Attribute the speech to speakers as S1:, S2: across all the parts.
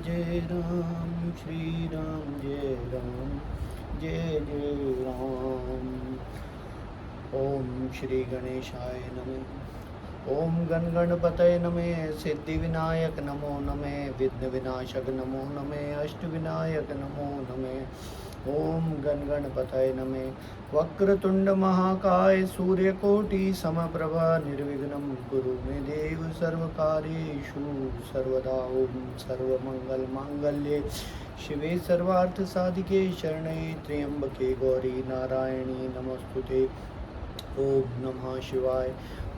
S1: जय राम श्री राम जय राम जय जय राम। ओम श्री गणेशाय नमः। ओम गण गणपतये नमः। सिद्धि विनायक नमो नमः। विघ्न विनाशक नमो नमः। अष्ट विनायक नमो नमः। ओम गण गणपतये नमः। वक्रतुंड महाकाय सूर्यकोटि समप्रभ निर्विघ्नं कुरु मे देव सर्वकार्येषु सर्वदा। ओम सर्वमंगल मांगल्ये शिवे सर्वार्थ साधिके शरणे त्र्यंबके गौरी नारायणी नमोस्तुते। ओम नमः शिवाय।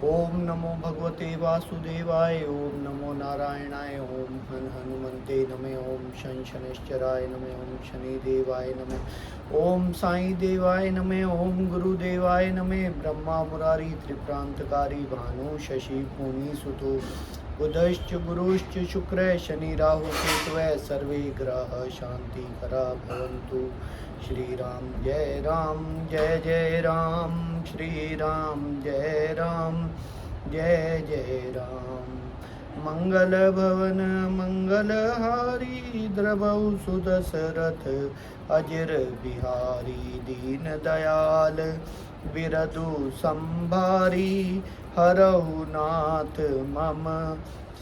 S1: ओम नमो भगवते वासुदेवाय। ओम नमो नारायणाय। ओम हनुमन्ते नमः। ओम शनैश्चराय नमः। ओम शनिदेवाय नमः। ओम साई देवाय नमः। ओम गुरुदेवाय नमः। ब्रह्मा मुरारी त्रिप्रांतकारी भानु शशि भूमि सुतो बुधश्च गुरुश्च शुक्र शनि राहु केतवः सर्वे ग्रह शांतिकरा भवन्तु। श्री राम जय जय राम श्री राम जय जय राम। मंगल भवन मंगलहारी द्रवौ सुदशरथ अजर बिहारी दीन दयाल बिरदु संभारी हरहु नाथ मम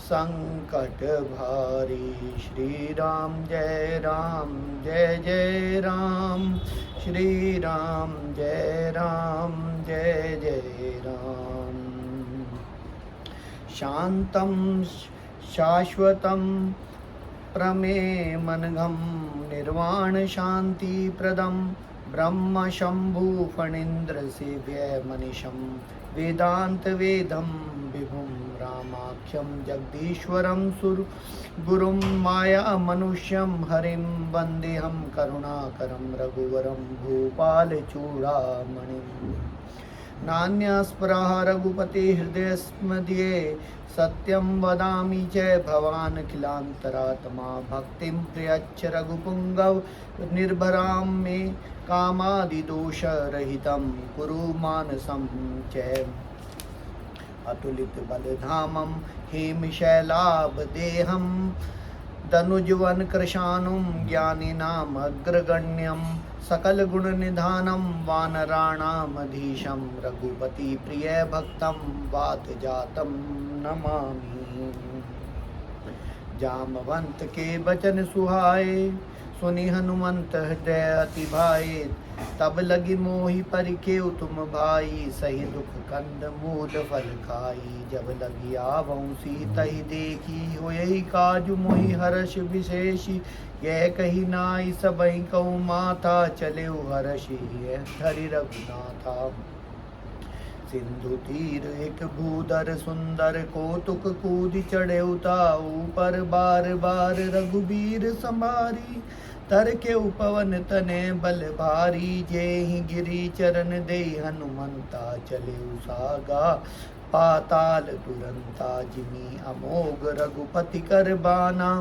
S1: संकट भारी। श्री राम जय जय राम श्री राम जय जय राम। शांतं शाश्वतं प्रमेयमनघं निर्वाण शांति प्रदं ब्रह्म शंभु फणीन्द्र सेव्य मनीषं वेदांत वेदं विभुं रामाख्यं जगदीश्वरं सुर गुरुं माया मनुष्यं हरिं वन्देऽहं करुणाकरं रघुवरं भूपाल चूड़ामणिं। नान्यास्पृहा रघुपते हृदयस्मदीये सत्यं वदामि च भवान् अखिलान्तरात्मा भक्तिं प्रयच्छ रघुपुङ्गव निर्भरां मे कामादिदोषरहितं कुरु मानसं च। अतुलित बलधामं हेमशैलाभदेहं दनुजवन कृशानुं ज्ञानिनाम् अग्रगण्यं सकल गुण निधानं वानराणामधीशं रघुपति प्रिय भक्तं वात जातं नमामि। जामवंत के बचन सुहाए सुनि हनुमंत हृदय अति भाए। तब लगी मोहि परिखेउ तुम भाई सही दुख कंद मूल फल खाई। जब लगी आवऊं सीतहि देखी होयहि काजु मोहि हर्ष विशेषी। यह कही नाई सबहि कहूँ माथा चलेउ हर्षि हरि रघुनाथा। सिंधु तीर एक भूधर सुंदर कौतुक कूद चढ़े उताऊ पर बार बार रघुबीर संभारी। तर के उपवन तने बल भारी जेहि गिरी चरण दे हनुमंता चले उसागा। पाताल तुरंता जिमी अमोघ रघुपति कर बाना।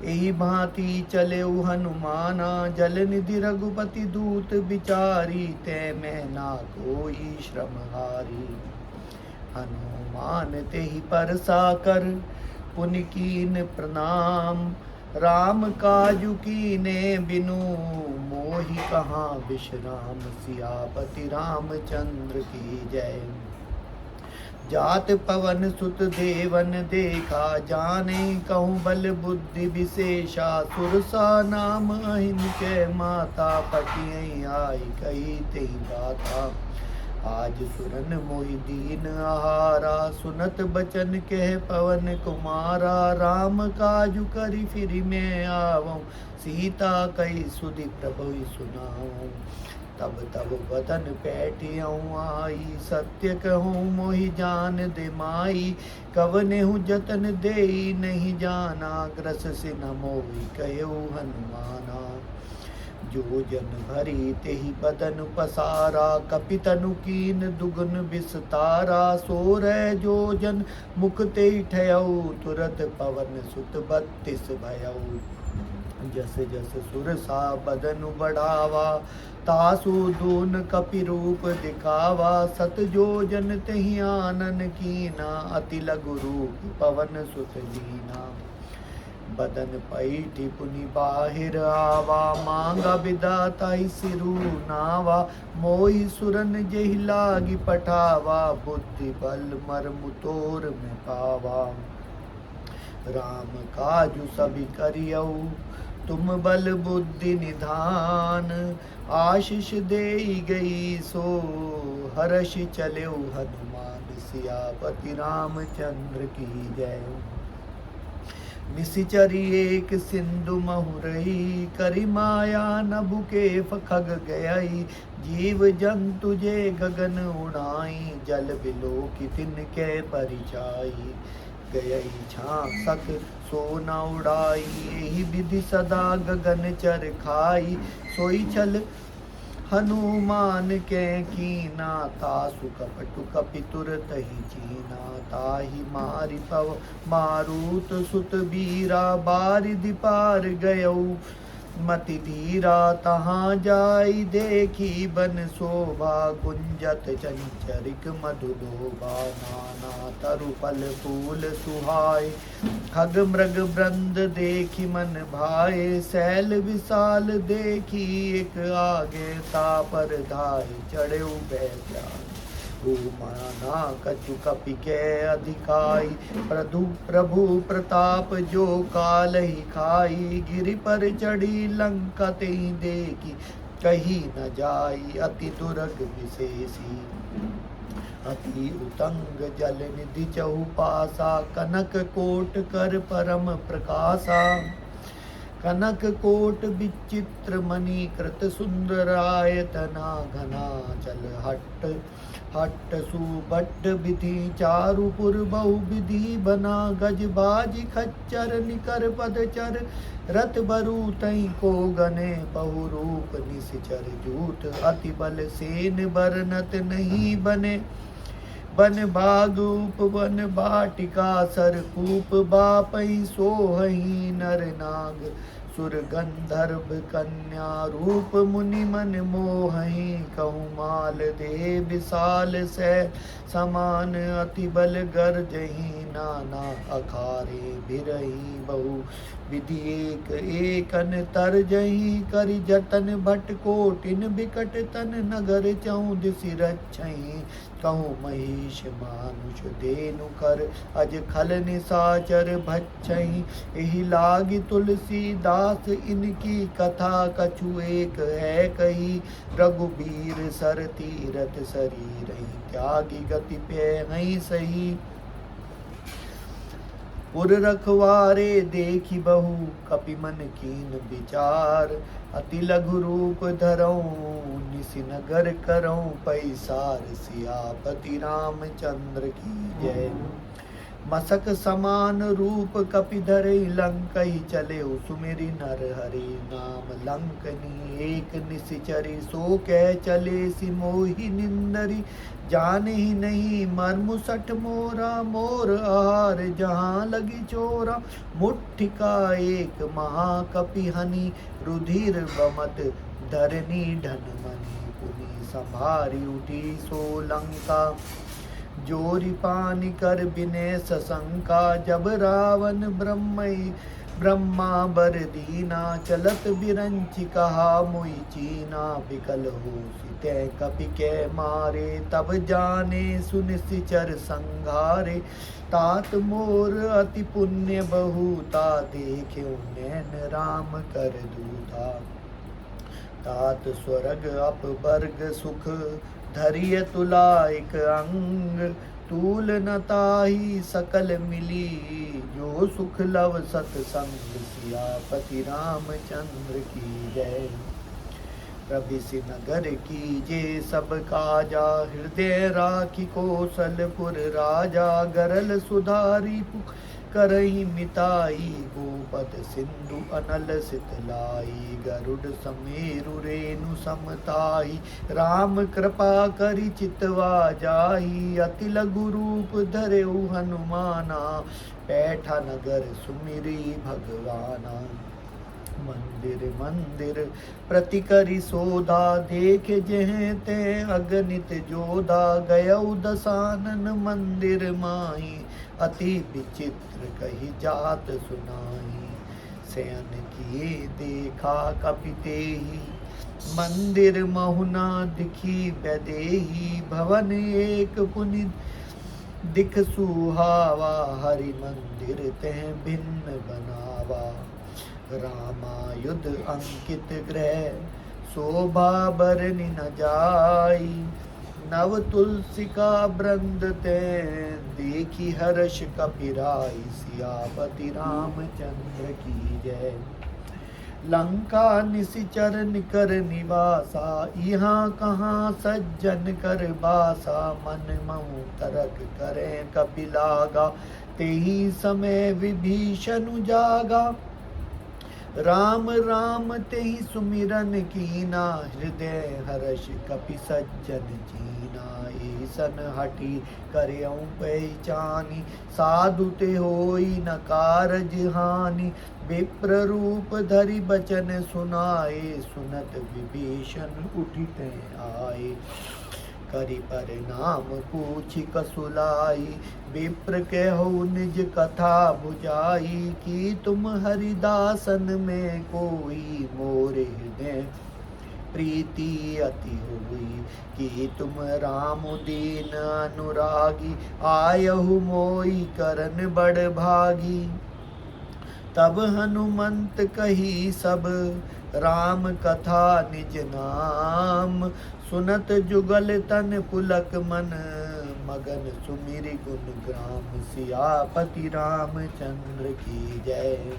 S1: एहि भांति चले हनुमाना जल निधि रघुपति दूत बिचारी। ते में ना कोई श्रम हारी। हनुमान तेहि परसा कर पुनि कीन प्रणाम। राम काजु कीने बिनु मोहि कहाँ विश्राम। सियापति रामचंद्र की जय। जात पवन सुत देवन देखा जाने कहूँ बल बुद्धि विशेषा। सुरसा नाम अहिन माता पटियई आई कही तेहि गाथा। आज सुरन मोहि दीन आहारा सुनत बचन कह पवन कुमारा। राम काजु करि फिरि मैं आवऊं सीता कही सुधि प्रभु सुनाऊं। तब तब वदन पैठियऊं आई सत्य कहूँ मोहि जान दे माई। कवनेहु जतन देई नहीं जाना ग्रस से न मोहि कहो हनुमाना। जो जन भरी तेहि बदन पसारा कपितनु कीन दुगुन विस्तारा। सोरह जो जन मुख तेहि ठयऊ तुरत पवन सुत 32 भयऊ। जस जस सुरसा बदन बढ़ावा तासु दून कपि रूप दिखावा। सत जो जन तेहि आनन कीना अति लघु रूप पवन सुत लीना। बदन पैठी पुनि बाहिर आवा, मांगा विदाता सिरु नावा, मोहि सुरन जेहि लागी पठावा, बुद्धि बल मर्म तोर में पावा। राम काजु सभी करियऊ, तुम बल बुद्धि निधान, आशीष देई गई सो हर्ष चलेऊ हनुमान, सियापति रामचंद्र की जय। निशिचरी एक सिंधु महुरही, करी माया नभु के खग गयई, जीव जंतु जे गगन उड़ाई, जल बिलो की तिनके परिचाई, गयई छासक सो न उड़ाई, यही विधि सदा गगन चर खाई, सोई छल हनुमान के कीना, तासु कपटु कपि तुरत ही चीना, ताहि मारि पव मारुत सुत बीरा, बारिधि पार गयऊ मति धीरा, तहाँ जाई देखी बन शोभा, गुंजत चंचरिक मधुलोभा, नाना तरु फल फूल सुहाय, खग मृग वृंद देखी मन भाए, शैल विशाल देखी एक आगे, तापर धाय चढ़े बैठा, माना कछु कपि के अधिकाई, प्रभु प्रताप जो काल ही खाई, गिरि पर चढ़ी लंका तेहि देखी, कही न जाई अति दुर्ग विशेषी, अति उतंग जल निधि चहु पासा, कनक कोट कर परम प्रकाशा, कनक कोट विचित्र मणि कृत सुंदरायतना, घना चल हट हट सुबट विधि, चारुपुर बहु विधि बना, गज बाजी खच्चर निकर पदचर, रथ बरु तई को गने, बहु रूप निश्चर जूत, अति बल सेन बरनत नहीं बने, बन भाग उपवन बाटिका, सरकूप बापई सोहही नर नाग, सुर गंधर्व कन्या रूप मुनि मन मोहहि, कहूँ माल दे विशाल से समान, अति बल गर्जहि नाना अखारे, बिरही बहु विधि एक एकन तरजहि, करि जतन भट कोटिन बिकट तन, नगर चौदिसि रक्षहि, कहूँ महिष मानुष देनु कर, अज खल निसाचर भक्षहि, एहि लागी तुलसी दास इनकी कथा, कछु एक है कही, रघुबीर सर तीरथ शरीर, त्यागी गति पे हई सही, पुर रखवारे देखी बहु कपि मन कीन विचार, अति लघु रूप धरऊं निसि नगर करऊं, पैसार सियापति रामचंद्र की जय। मसक समान रूप कपि धरे, लंकई चले सुमिरि नर हरि, नाम लंकनी एक निशिचरी, सो कह चले सि मोहि निंदरी, जाने ही नहीं मर्म सठ मोरा, मोर आहार जहाँ लगी चोरा, मुट्ठी का एक महाकपि हनि, रुधिर बमत धरनी ढन मनि, पुनि संभारी उठी सो लंका, जोरी पानी कर बिने सशंका, जब रावण ब्रह्मा बर दीना, चलत बिरंचि कहा मुई चीना, बिकल हो सीते कपि के मारे, तब जाने सुन सिचर संघारे, तात मोर अति पुण्य बहुता, देखे नैन राम कर दूता, तात स्वर्ग अपवर्ग सुख, धरिय तुला एक अंग, तूल न ताही सकल मिली, जो सुख लव सतसंग, सियापति रामचंद्र की जय। प्रभिसि नगर कीजे सब काजा, हृदय राखी कौशलपुर राजा, गरल सुधारी करही मिताई, गोपद सिंधु अनल सितलाई, गरुड़ समेरु रेणु समताई, राम कृपा करि चितवा जाई, अति लघु रूप धरेउ हनुमाना, पैठा नगर सुमिरी भगवाना, मंदिर मंदिर प्रति करि सोधा, देखे जेह ते अगणित जोधा, गयउ दसानन मंदिर माही, अति विचित्र कही जात सुनाई, शयन किए देखा कपिते ही, मंदिर महुना दिखी वैदेही, भवन एक पुनि दिख सुहावा, हरि मंदिर तह भिन्न बनावा। रामायुध अंकित ग्रह शोभा बरनि न जाई, नव तुलसी का ब्रंद ते देखी हर्ष कपिराई। सियापति रामचंद्र की जय। लंका निशिचर निकर निवासा, यहाँ कहाँ सज्जन कर बासा। मन महु तरक करें कपिलागा, तेहि समय विभीषण जागा। राम राम तेहि सुमिरन कीना, हृदय हर्ष कपि सज्जन जीना। ऐसन हठी करयउ पहचानी, साधु ते होई न कारज हानि। विप्र रूप धरि बचन सुनाए, सुनत विभीषण उठिते आए। करि परिणाम पूछि कसुलाई, विप्र कहु निज कथा बुझाई। कि तुम हरिदासन में कोई, मोरे हृदय प्रीति अति हुई। कि तुम राम दीन अनुरागी, आयहु मोई करन बड़ भागी। तब हनुमंत कही सब, राम कथा निज नाम। सुनत जुगल तन पुलक मन, मगन सुमिरि गुण ग्राम। सियापति रामचंद्र की जय।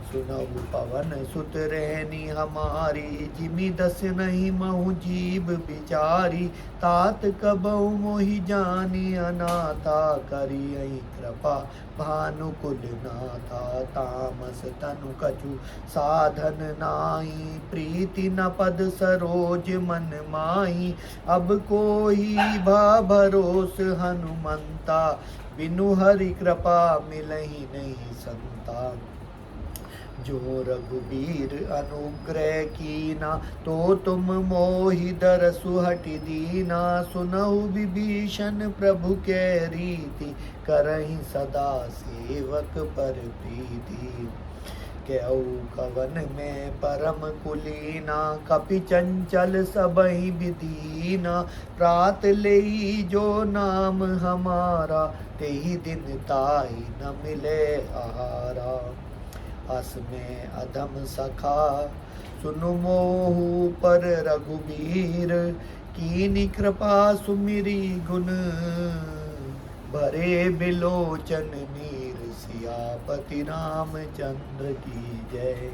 S1: सुनहु पवन सुत रहनी हमारी, जिमि दस नहीं महु जीव बिचारी। तात कबहु मोहि जानी अनाथा, करियहि कृपा भानुकुल नाथा। तामस तनु कछु साधन नाई, प्रीति न पद सरोज मन माही। अब कोई भा भरोस हनुमंता, बिनु हरि कृपा मिलहि नहीं संता। जो रघुबीर अनुग्रह कीना, तो तुम मोहि दरसु हटि दीना। सुनहु विभीषण प्रभु के रीति, करहि सदा सेवक पर प्रीति। कहु कवन में परम कुलीना, कपि चंचल सबहि विदीना। प्रात लेई जो नाम हमारा, तेहि दिन ताहि न मिले आहारा। अस में अधम सखा सुनु मोहु पर रघुबीर, कीनी कृपा सुमिरी गुण भरे बिलोचन नीर। सियापति रामचंद्र की जय।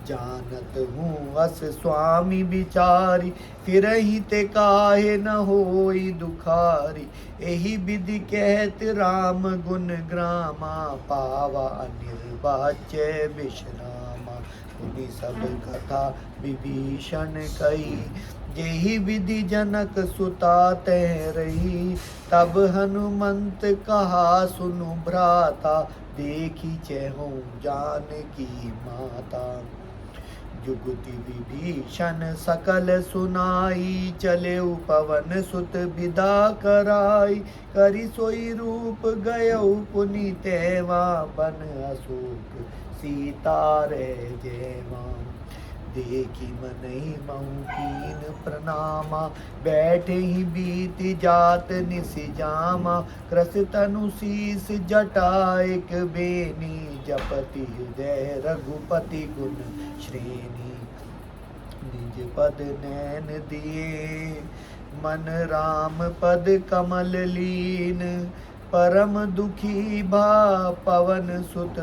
S1: जानत हूँ अस स्वामी बिचारी, फिरहि ते काहे न होई दुखारी। एहि विधि कहत राम गुण ग्रामा, पावा अनिर्वाच्य विश्रामा। पुनि सब कथा विभीषण कही, जेहि विधि जनक सुता तह रही। तब हनुमंत कहा सुनु भ्राता, देखी चेहु जानकी माता। जुगति विभीषण सकल सुनाई, चले पवन सुत विदा कराई। करि सोई रूप गयउ पुनि तेवा, बन अशोक सीता रे जेवा। देखी मनहि महु कीन प्रणामा, बैठे ही बीत जात निसि जामा। कृस तनु शीस जटा एक बेनी, जपति हृदय रघुपति गुण श्रेणी। निज पद नैन दिए मन राम पद कमल लीन। परम दुखी भा पवन सुत,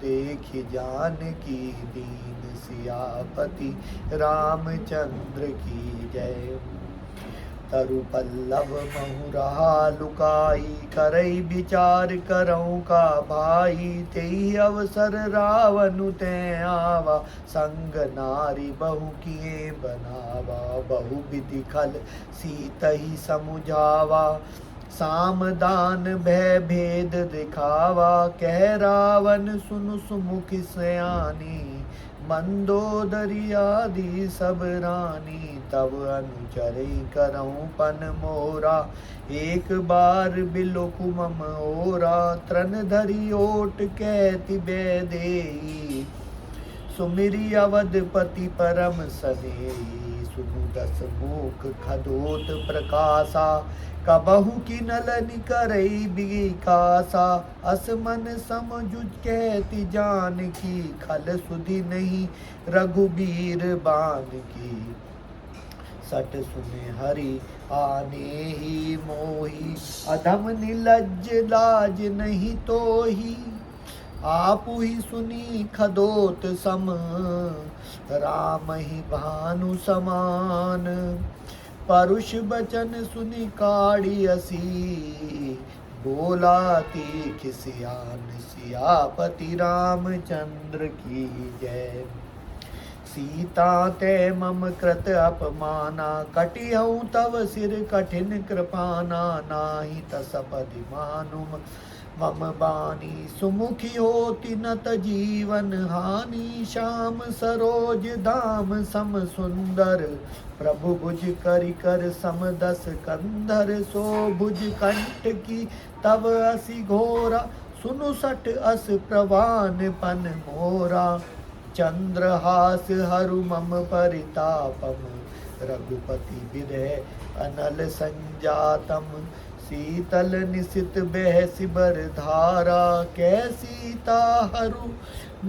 S1: देखि जानकी दीन। सियापति रामचंद्र की जय। तरु पल्लव महु रहा लुकाई, करई विचार करऊँ का भाई। तेहि अवसर रावनु ते आवा, संग नारी बहु किए बनावा। बहु विधि खल सीतहि समुझावा, साम दान भय भेद दिखावा। कह रावण सुनु सुमुख सयानी, मंदोदरी आदि सब रानी, तब अनुचरई करऊं पन मोरा। एक बार बिलोकु मम ओरा, त्रन धरी ओट कहति बेदेई। सुमिरी अवधपति परम सनेही, सुनु दस मुख खदोत प्रकाशा। कबहु की नलन करई बिकासा, असमन समझुज कहति जानकी। खल सुधि नहीं रघुबीर बान की, सट सुने हरि आने ही मोही। अधम निलज्ज लाज नहीं तोही, आप ही सुनी खदोत सम। राम ही भानु समान, परुष बचन सुनि काढ़ी असी। बोला तीख सियान, सियापति रामचंद्र की जय। सीता ते मम कृत अपमाना, कटिहऊँ तव सिर कठिन कृपाना। नाही तसपदि मानुम मम बानी, सुमुखी होती नत जीवन हानि। श्याम सरोज धाम सम सुंदर, प्रभु भुज करि कर सम दस कंधर। सो भुज कंठ की तब असी घोरा, सुनु सठ अस प्रवान पन मोरा। चंद्रहास हरु मम परितापम, रघुपति विरह अनल संजातम। शीतल निशित बह सिबर धारा, कैसीता हरु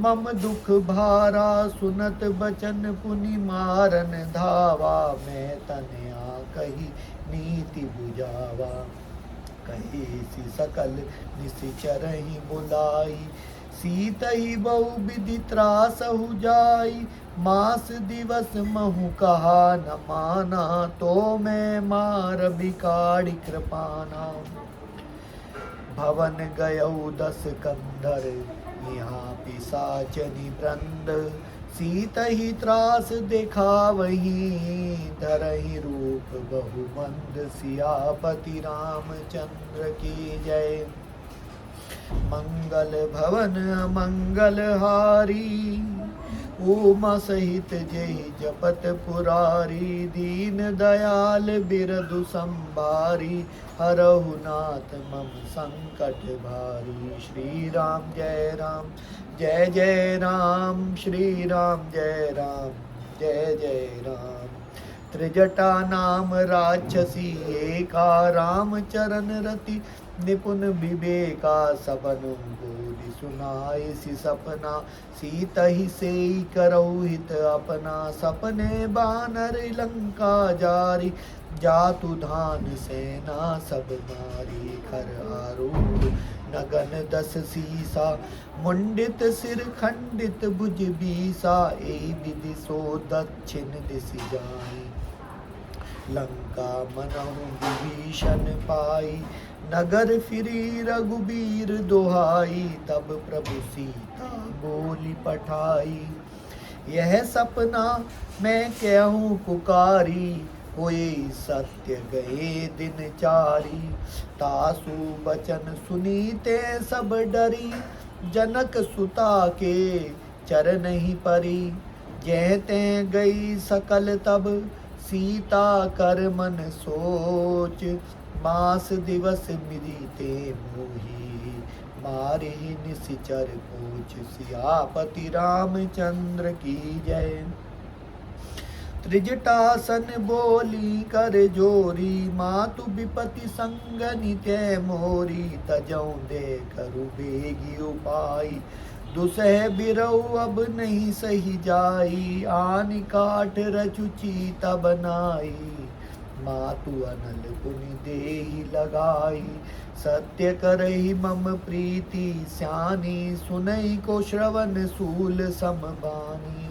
S1: मम दुख भारा। सुनत बचन पुनि मारन धावा, मैं तनया कही नीति बुझावा। कही सी सकल निशिचरहि बुलाई, सीतहि बहु विधि त्रासहु जाई। मास दिवस महु कहा न माना, तो मैं मार बिकाढ़ी कृपाना। भवन गयऊ दस कंधर, यहाँ पिसाचनि वृंद। सीतहि त्रास दिखावही, धरहि रूप बहु मंद। सियापति रामचंद्र की जय। मंगल भवन मंगल हारी, उमा सहित जय जपत पुरारी। दीन दयाल बिरदु संभारी, हरहु नाथ मम संकट भारी। श्री राम जय राम जय जय राम, श्री राम जय राम जय जय राम। त्रिजटा नाम राक्षसी एका, राम चरण रति निपुण विवेका। सबन बोली सुनाई सी सपना, सीतहि सेई करऊ हित अपना। सपने बानर लंका जारी, जातु धान सेना सब मारी। खर आरूढ़ नगन दस सीसा, मुंडित सिर खंडित भुज बीसा। एहि विधि सो दक्षिण दिस जाई, लंका मनहु विभीषण पाई। नगर फिरी रघुबीर दोहाई, तब प्रभु सीता बोली पठाई। यह सपना मैं कहूँ पुकारी, होए सत्य गए दिन चारी। तासु बचन सुनीते सब डरी, जनक सुता के चरण ही परी। जह तैं गई सकल तब, सीता कर मन सोच। मास दिवस मिलीते मोही, मारे निशिचर कोच। सियापति रामचंद्र की जय। त्रिजटासन बोली कर जोरी, मातु विपति संगनि तै मोरी। तजौ दे करु बेगी उपाई, दुसह बिरऊ अब नहीं सही जाई। आनि काठ रचु चीता बनाई, मातु अनल पुनि देहि लगाई। सत्य करहि मम प्रीति स्यानी, सुनई को श्रवण सूल समबानी।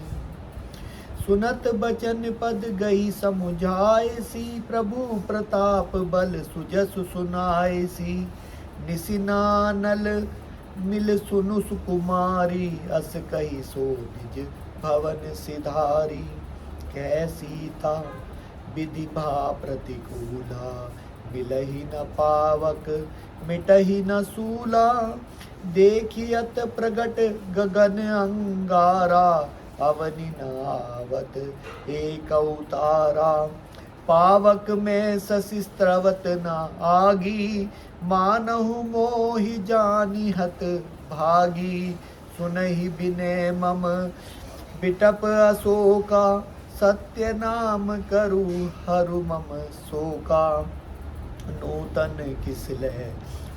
S1: सुनत बचन पद गई समुझाए सी, प्रभु प्रताप बल सुजसु सुनाए सी। निसिनानल मिल सुनु सुकुमारी, अस कही सो निज भवन सिधारी। कह सीता विधि भा प्रतिकूला, मिलहि न पावक मिटहि न सूला। देखियत प्रगट गगन अंगारा, अवनि नावत एक उतारा। पावक में शशि स्रवत न आगी, मानहु मोहि जानी हत भागी। सुनहि बिनय मम बिटप अशोका, सत्य नाम करु हरु मम शोका। नूतन किसलह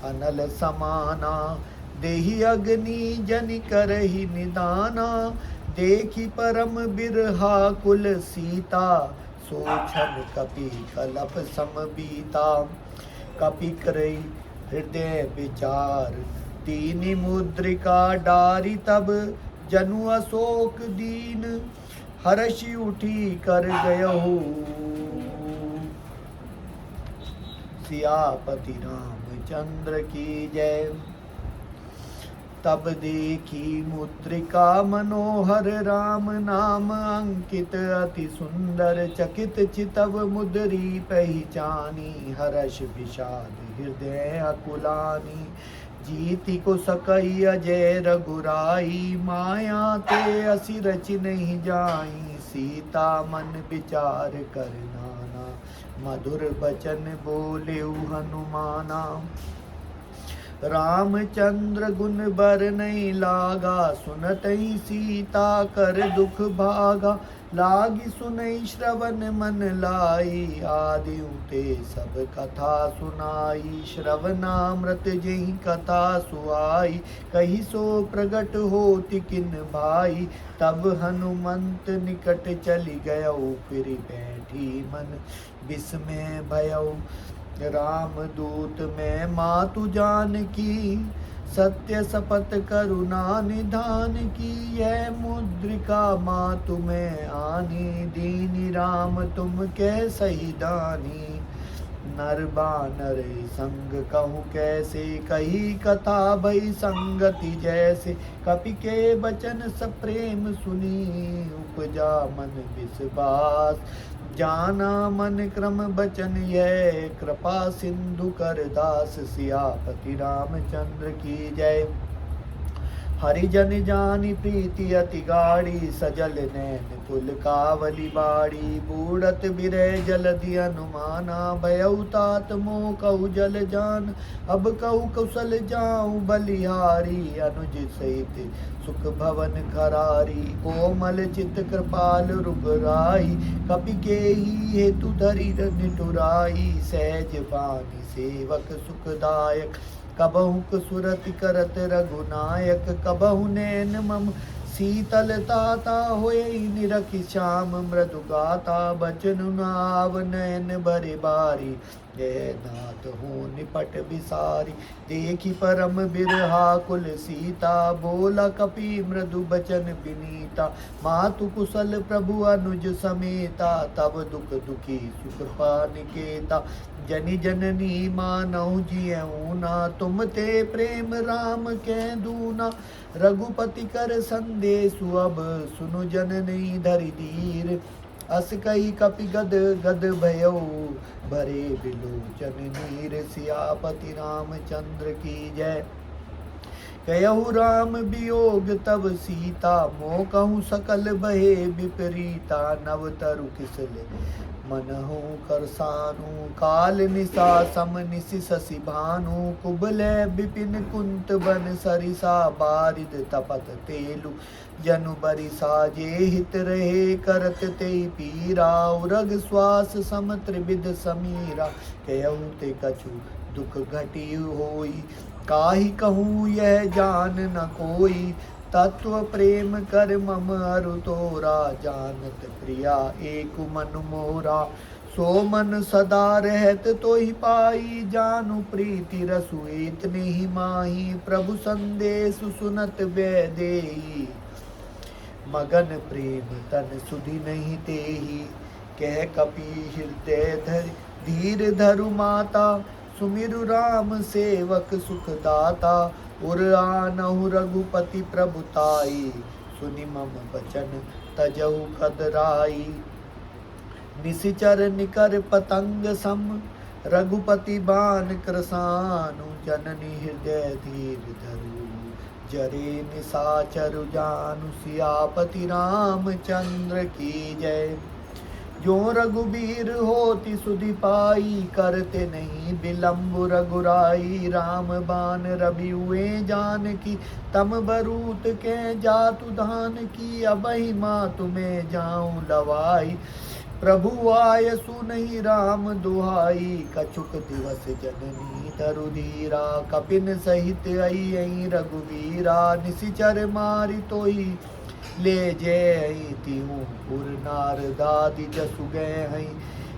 S1: अनल समाना, देहि अग्नि जनि करहि निदाना। देखि परम बिरहा कुल सीता, सोचन कपि कलप समबीता। कपि करई हृदय विचार, तीनि मुद्रिका डारी तब। जनु अशोक दीन, हर्षि उठी कर गयहु। सियापति रामचंद्र की जय। तब देखी मुद्रिका मनोहर, राम नाम अंकित अति सुंदर। चकित चितव मुद्री पहचानी, हर्ष विषाद हृदय अकुलानी। जीति को सकई अजय रघुराई, माया ते असि रचि नहीं जाई। सीता मन विचार कर नाना, मधुर बचन बोले हनुमाना। रामचंद्र गुण बर नहीं लागा, सुनतहि सीता कर दुख भागा। लागी सुनई श्रवण मन लाई, आदिउ ते सब कथा सुनाई। श्रवणामृत जहि कथा सुआई, कही सो प्रगट होति किन भाई। तब हनुमंत निकट चली गयौ, फिर बैठी मन विस्मय भयौ। राम दूत में मातु जानकी, सत्य शपथ करुणा निधान की। यह मुद्रिका मातु में आनी, दीनी राम तुम कै सही दानी। नर बानर संग कहूँ कैसे, कही कथा भई संगति जैसे। कपि के बचन सप्रेम सुनी, उपजा मन विश्वास। जाना मन क्रम बचन यह, कृपा सिंधु कर दास। सियापति रामचंद्र की जय। हरिजन जानी प्रीति अति गाढ़ी, सजल नैन कुल कावली बाड़ी। बूढ़त बिरह जलधि अनुमाना, भयउ तात मोह कहु जल जान। अब कहु कुशल जाऊं बलिहारी, अनुज सहित सुख भवन खरारी। कोमल चित कृपाल रुगराई, कपि केहि हेतु धरि निठुराई। सहज बानी सेवक सुखदायक, कबहु सुरति करत रघुनायक। कबहु नैन मम शीतलताता, होय निरखि श्याम मृदु गाता। बचन नाव नैन भरे बारी, जय नाथ हो निपट बिसारी। देखी परम बिरहा कुल सीता, बोला कपि मृदु बचन विनीता। मातु कुशल प्रभु अनुज समेता, तब दुख दुखी सुख पानिकेता। जनि जननी मानहु जियऊ ना, तुम ते प्रेम राम कै दूना। रघुपति कर संदेशु अब, सुनु जननी धरि धीर। अस कही कपि गद गद भयऊ, भरे बिलोचन नीर। सियापति रामचंद्र की जय। कहु राम वियोग तब सीता, मोह कहूँ सकल बहे विपरीता। नव तरु किसले मनहु करसानु, काल निशा सम निशि शशि भानु। कुबले विपिन कुंत बन सरिसा, बारिद तपत तेलु जनु बरिसा। जे हित रहे करत ते पीरा, उरग श्वास सम त्रिविध समीरा। कहु ते कछु दुख घटी होई, काहि कहूँ यह जान न कोई। तत्व प्रेम कर मम अरु तोरा, जानत प्रिया एक मन मोरा। सो मन सदा रहत तोहि पाई, जानु प्रीति रसु इतने ही माही। प्रभु संदेश सुनत वैदेही, मगन प्रेम तन सुधि नहीं तेही। कह कपि हृदय धर धीर धरु माता, सुमिरु राम सेवक सुखदाता। उर आनहु रघुपति प्रभुताई, सुनि मम बचन तजहु कदराई। निशिचर निकर पतंग सम, रघुपति बान कृसानु। जननी हृदय धीर धरु, जरे निशाचर जानु सियापति रामचंद्र की जय। जो रघुबीर होति सुधि पाई, करते नहीं विलम्ब रघुराई। राम बान रवि हुए जानकी, तम बरूत के जातु धान की। अबहि माँ तुम्हें जाऊं लवाई, प्रभु आय सुनहि राम दुहाई। कछुक दिवस जननी धरु धीरा, कपिन सहित आई रघुवीरा। निशिचर मारि तोहि ले जय, तिहु पुर नारदादि जसु गए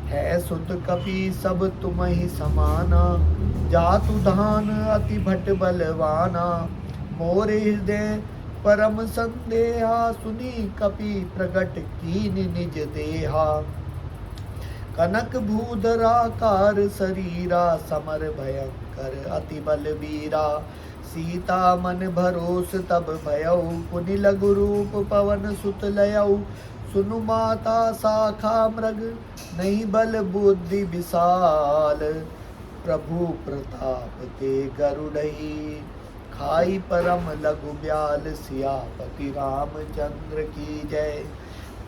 S1: है सुत कपि सब तुम ही समाना। जातु धान अति भट बलवाना, मोर हृदय परम संदेहा। सुनी कपि प्रगट कीन निज देहा, कनक भूधराकार शरीरा। समर भयंकर अति बलबीरा, सीता मन भरोस तब भयऊ। पुनि लघु रूप पवन सुत लयऊ, सुनु माता शाखा मृग नहीं बल बुद्धि विशाल। प्रभु प्रताप ते गरुड़ई, खाई परम लघु ब्याल। सियापति रामचंद्र की जय।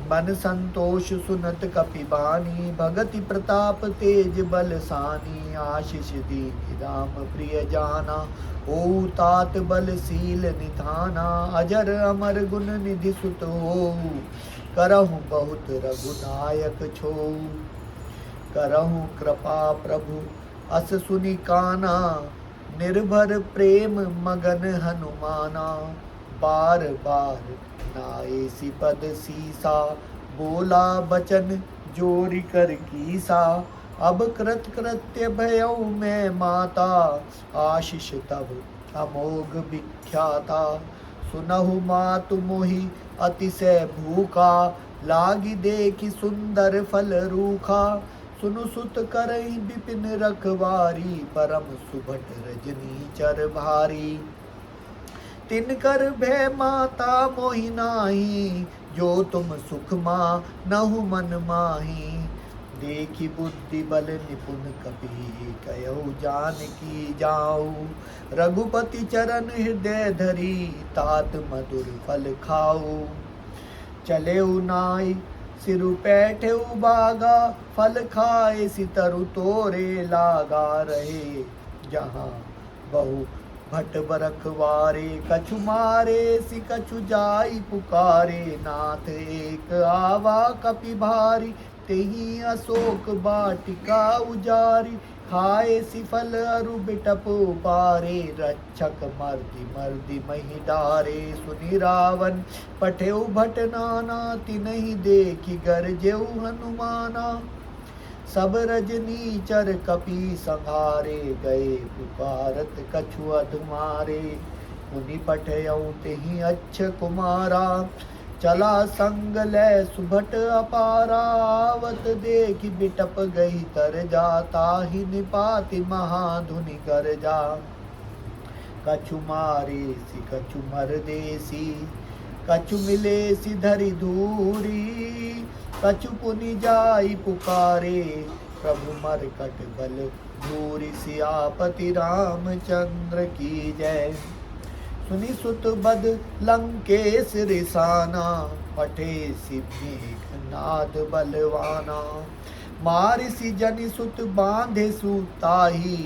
S1: मन संतोष सुनत कपि बानी, भगति प्रताप तेज बलसानी। आशीष दीन राम प्रिय जाना, ओ तात बलशील निधाना। अजर अमर गुण निधि सुत हो, करहु बहुत रघुनायक छो। करहु कृपा प्रभु अस सुनि काना, निर्भर प्रेम मगन हनुमाना। बार बार नाए पद सीसा, बोला बचन जोरि कर कीसा। अब कृत कृत्य भयऊ मैं माता, आशीष तब अमोघ विख्याता। सुनहु मातु मोहि अतिशय भूखा, लागी देखि सुंदर फल रूखा। सुनु सुत करई विपिन रखवारी, परम सुभट रजनी चर भारी। तिनकर भय माता मोहि नाही, जो तुम सुख माँ नहु मन माही। देखी बुद्धि बल निपुण कपि, कयऊ जानकी जाऊ। रघुपति चरण हृदय धरी, तात मधुर फल खाऊ। चले नाई सिरु पैठे बागा, फल खाए सितरु तोरे लागा। रहे जहाँ बहु भट बरखवारे, कछु मारे सि कछु जाई पुकारे। नाथ एक आवा कपि भारी, तेहि अशोक बाटिका उजारी। खाए सि फल अरु बिटप पारे, रक्षक मर्दि मर्दि महि डारे। सुनि रावण पठेउ भट नाना, तिनहि देखि गरजेउ हनुमाना। सब रजनी चर कपि संहारे, गए पुकारत कछु अधुमारे। मुनि पठयऊ तेहि अच्छ कुमारा, चला संग लै सुभट अपारा। आवत देखि बिटप गई तर जा, ताहि निपाति महाधुनि कर जा। कछु मारे सि कछु मर देसी, कछु मिले सि धरि धूरी। कछु पुनि जाई पुकारे, प्रभु मरकट बल धूरी। सियापति रामचंद्र की जय। सुनि सुत बद लंकेश रिसाना, पठे सि मेघनाद बलवाना। मारिसि जनि सुत बांधे सुताही,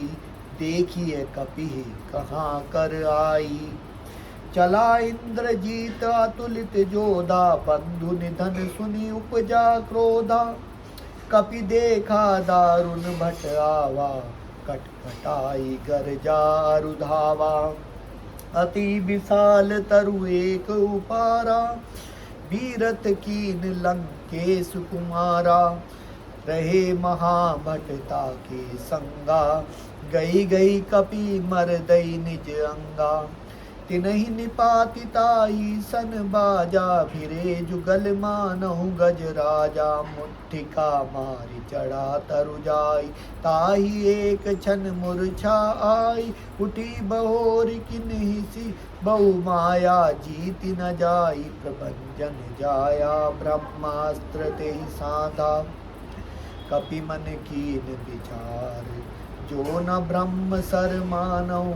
S1: देखिए कपि कहाँ कर आई। चला इंद्रजीत अतुलित जोधा, बंधु निधन सुनि उपजा क्रोधा। कपि देखा दारुण भट आवा, कटकटाई गरजा रुधावा। अति विशाल तरु एक उपारा, बीरत कीन लंकेश कुमारा। रहे महाभटता के संगा, गई गई कपि मरदई निज अंगा। तिनहि निपातिताई सन बाजा, फिरे जुगल मानहु गज राजा। मुट्ठिका मारि चढ़ा तरु जाई, ताहि एक क्षण मूर्छा आई। उठी बहोर किन्हि सी बहु माया, जीति न जाई प्रभंजन जाया। ब्रह्मास्त्र तेहि साधा, कपि मन कीन विचार। जो न ब्रह्म सर मानऊ,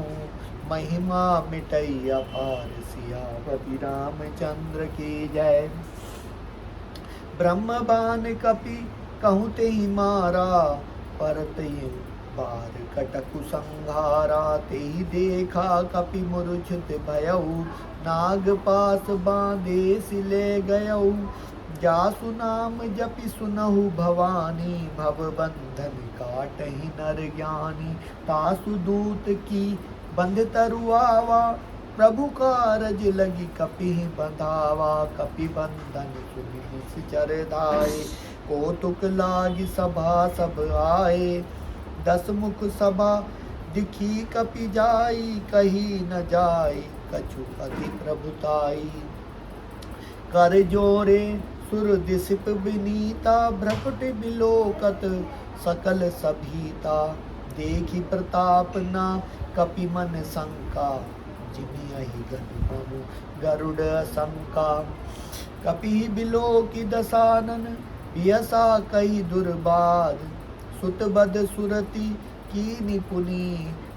S1: महिमा मिटई अपार सियापति रामचंद्र की जय। ब्रह्म बान कपि कहूँ ते ही मारा, परत बार कटकु संघारा। ते ही देखा कपि मूर्छित भयऊ, नाग पास बांधे सिले गयऊ। जासु नाम जपि सुनहु भवानी, भव बंधन काटहि नर ज्ञानी। तासु दूत की बंध तरुआवा, प्रभु कारज लगी कपि बंधावा। कपि बंधन सुनि निश्चर धाये, कौतुक लागी सभा सब आए। 10 मुख सभा दिखी कपि जाई, कही न जाई कछु अति प्रभुताई। कर जोरे सुर दिसिप विनीता, भ्रकुट बिलोकत सकल सभीता। देखी प्रताप ना कपि मन शंका, जिमि अहि गनु गरुड़ शंका। कपि बिलोकी दसानन, बियसा कई दुर्बाद। सुत बद सुरति की निपुनी,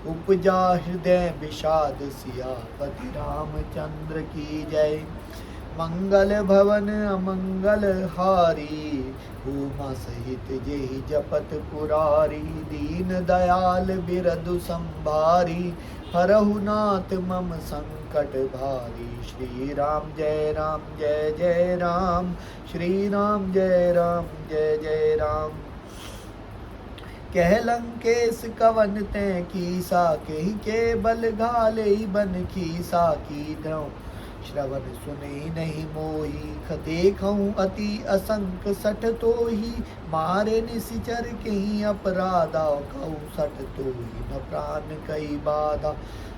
S1: उपजा हृदय विषाद। सियापति रामचंद्र की जय। मंगल भवन अमंगल हारी, उमा सहित जेहि जपत पुरारी। दीन दयाल बिरदु संभारी, हरहु नाथ मम संकट भारी। श्री राम जय जय राम, श्री राम जय जय राम। कह लंकेश कवन तै कीसा, केहि के बल घाले बन खीसा। की द्रौ श्रवण सुने नहीं मोही, देखऊँ अति असंक सठ तोही। मारे निशिचर कहीं अपराधा, कहूँ सठ तोही न प्राण कई बाधा।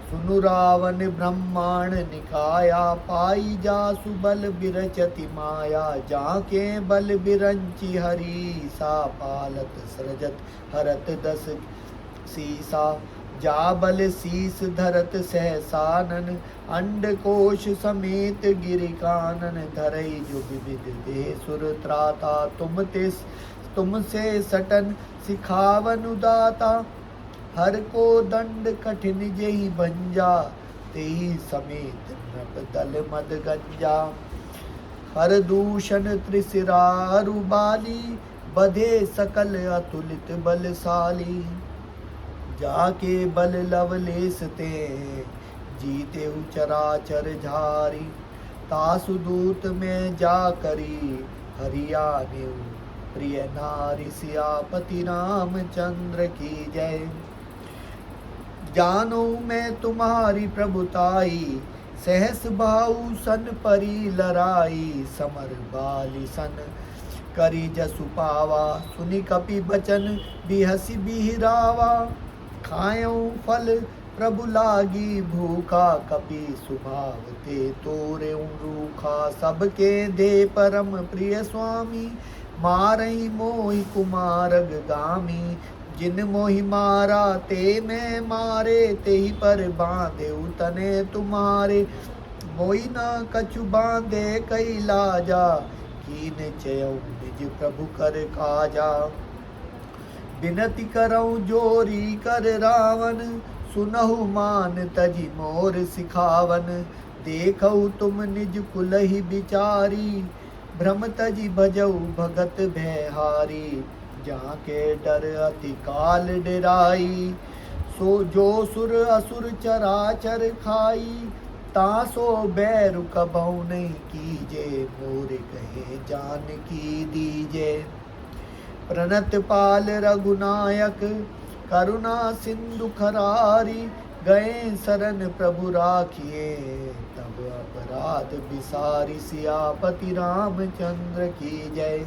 S1: सुनु रावण ब्रह्मांड निकाया, पाई जासु बल बिरचति माया। जाके बल बिरंचि हरी, सा पालत सृजत हरत 10 सीसा। जा बल शीस धरत सहसानन, अंड कोश समेत गिरिकानन। धरई जो विविध दे सुर त्राता, तुमसे सटन सिखावन उदाता। हर को दंड कठिन जेहि भंजा, तेहि समेत नृप दल मद गंजा। हर दूषण त्रिशिरारु बाली, बधे सकल अतुलित बलशाली। जाके बल लवलेस ते, जीते चराचर झारी। तासु दूत में जा करी, हरियाणु प्रिय नारी। सियापति रामचंद्र की जय। जानो मैं तुम्हारी प्रभुताई, सहस भाऊ सन परी लराई। समर बाली सन करी जसु पावा, सुनि कपि बचन बिहसी बिहरावा। खायो फल प्रभु लागी भूखा, कपि सुभाव ते तोरे रूखा। सबके दे परम प्रिय स्वामी, मारई मोहि कुमारग गामी। जिन मोहि मारा ते मैं मारे, तेहि पर बांधे तने तुम्हारे। मोहि न कछु बांधे कई लाजा, कीन चयऊ निज प्रभु कर काजा। बिनती करऊँ जोरी कर रावण, सुनहु मान तजि मोर सिखावन। देखऊ तुम निज कुलहि बिचारी, भ्रम तजि भजऊ भगत भयहारी। जाके डर अति काल डेराई, सो जो सुर असुर चराचर खाई। तासो बैरु कबहु नहीं कीजे, मोरे कहे जानकी दीजे। प्रणत पाल रघुनायक, करुणा सिंधु खरारी। गए शरण प्रभु राखिए, तब अपराध बिसारी। सियापति रामचंद्र की जय।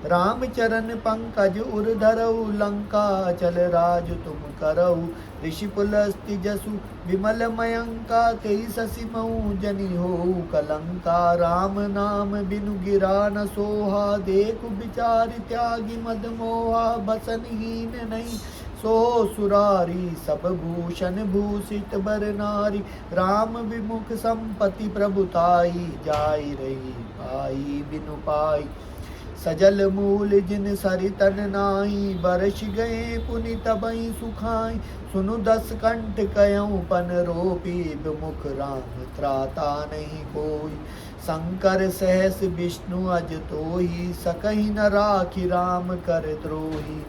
S1: रामचरण पंकज उर धरऊ, लंका चल राज तुम करऊ। ऋषि पुलस्ति जसु विमल मयंका, तेहि शशि मऊ जनि हो कलंका। राम नाम बिनु गिरा न सोहा, देखु बिचारि त्यागी मद मोहा। बसनहीन नहीं सो सुरारी, सब भूषण भूषित बर नारी। राम विमुख संपत्ति प्रभुताई, जाई रही पाई बिनु पाई। सजल मूल जिन सरितन नाही, बरस गए पुनि तबई सुखाई। सुनु दस कंठ कयऊँ पन रोपी, विमुख राम त्राता नहीं कोई। शंकर सहस विष्णु अज तोहि, सकहि न राखि राम कर द्रोही।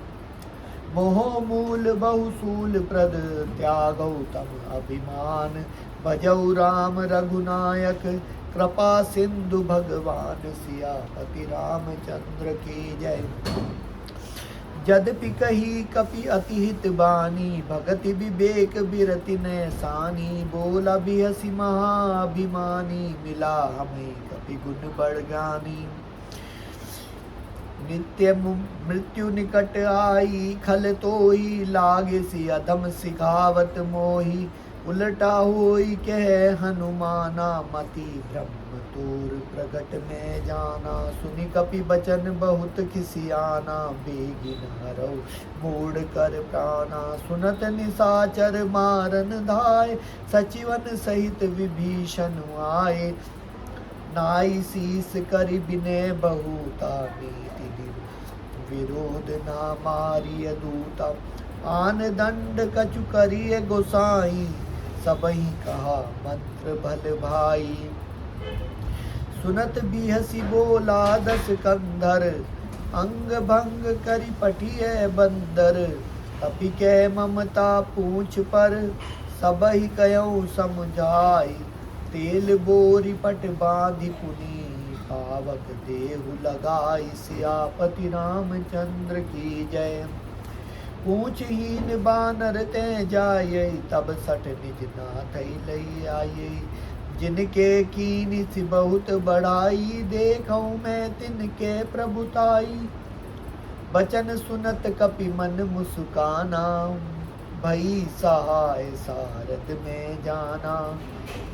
S1: मोह मूल बहुसूल प्रद, त्यागौ तम अभिमान। भजौ राम रघुनायक, कृपा सिंधु भगवान। सियापति रामचंद्र की जय। यद्यपि कही कपि अति हित बानी, भगति विवेक बिरति नैसानी। बोला बिहसि महाअभिमानी, मिला हमें कपि गुण बड़गानी। नित्य मृत्यु निकट आई, खल तोहि लागे सि अधम सिखावत मोहि। उलटा होई कह हनुमाना, मति ब्रह्म तोर प्रगट में जाना। सुनि कपि बचन बहुत खिसियाना, बेगिन हरौ मूढ़ कर प्राणा। सुनत निशाचर मारन धाय, सचिवन सहित विभीषण आए। नाई शीस करि विनय बहुता, नीति विरोध ना मारिय दूता। आन दंड कछु करिय गोसाई, सबहि कहा मंत्र भल भाई। सुनत बिहसि बोला दस कंधर, अंग भंग करि पटिय बंदर। कपि कै ममता पूछ पर, सबहि कयऊँ समझाई। तेल बोरी पट बाँधि पुनि, पावक देहु लगाई। सियापति रामचंद्र की जय। पूछहीन बानर ते जाये, तब सठ निज नाथ लई आये। जिनके कीनि सि बहुत बढ़ाई, देखऊँ मैं तिनके प्रभुताई। बचन सुनत कपि मन मुस्काना, भई सहाय सारथ में जाना।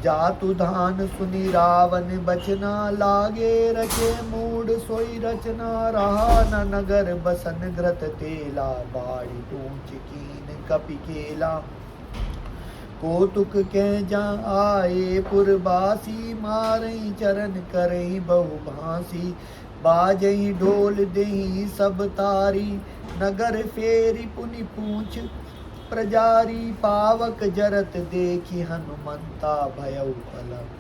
S1: जातु धान सुनि रावण बचना, लागे रचे मूढ़ सोई रचना। रहा न नगर बसन घृत तेला, बाड़ी टूच कीन कपि केला। कौतुक के जा आए पुरबासी, मारई चरण करई बहु भांसी। बाजई ढोल देही सब तारी, नगर फेरी पुनि पूछ प्रजारी। पावक जरत देखी हनुमंता, भयउ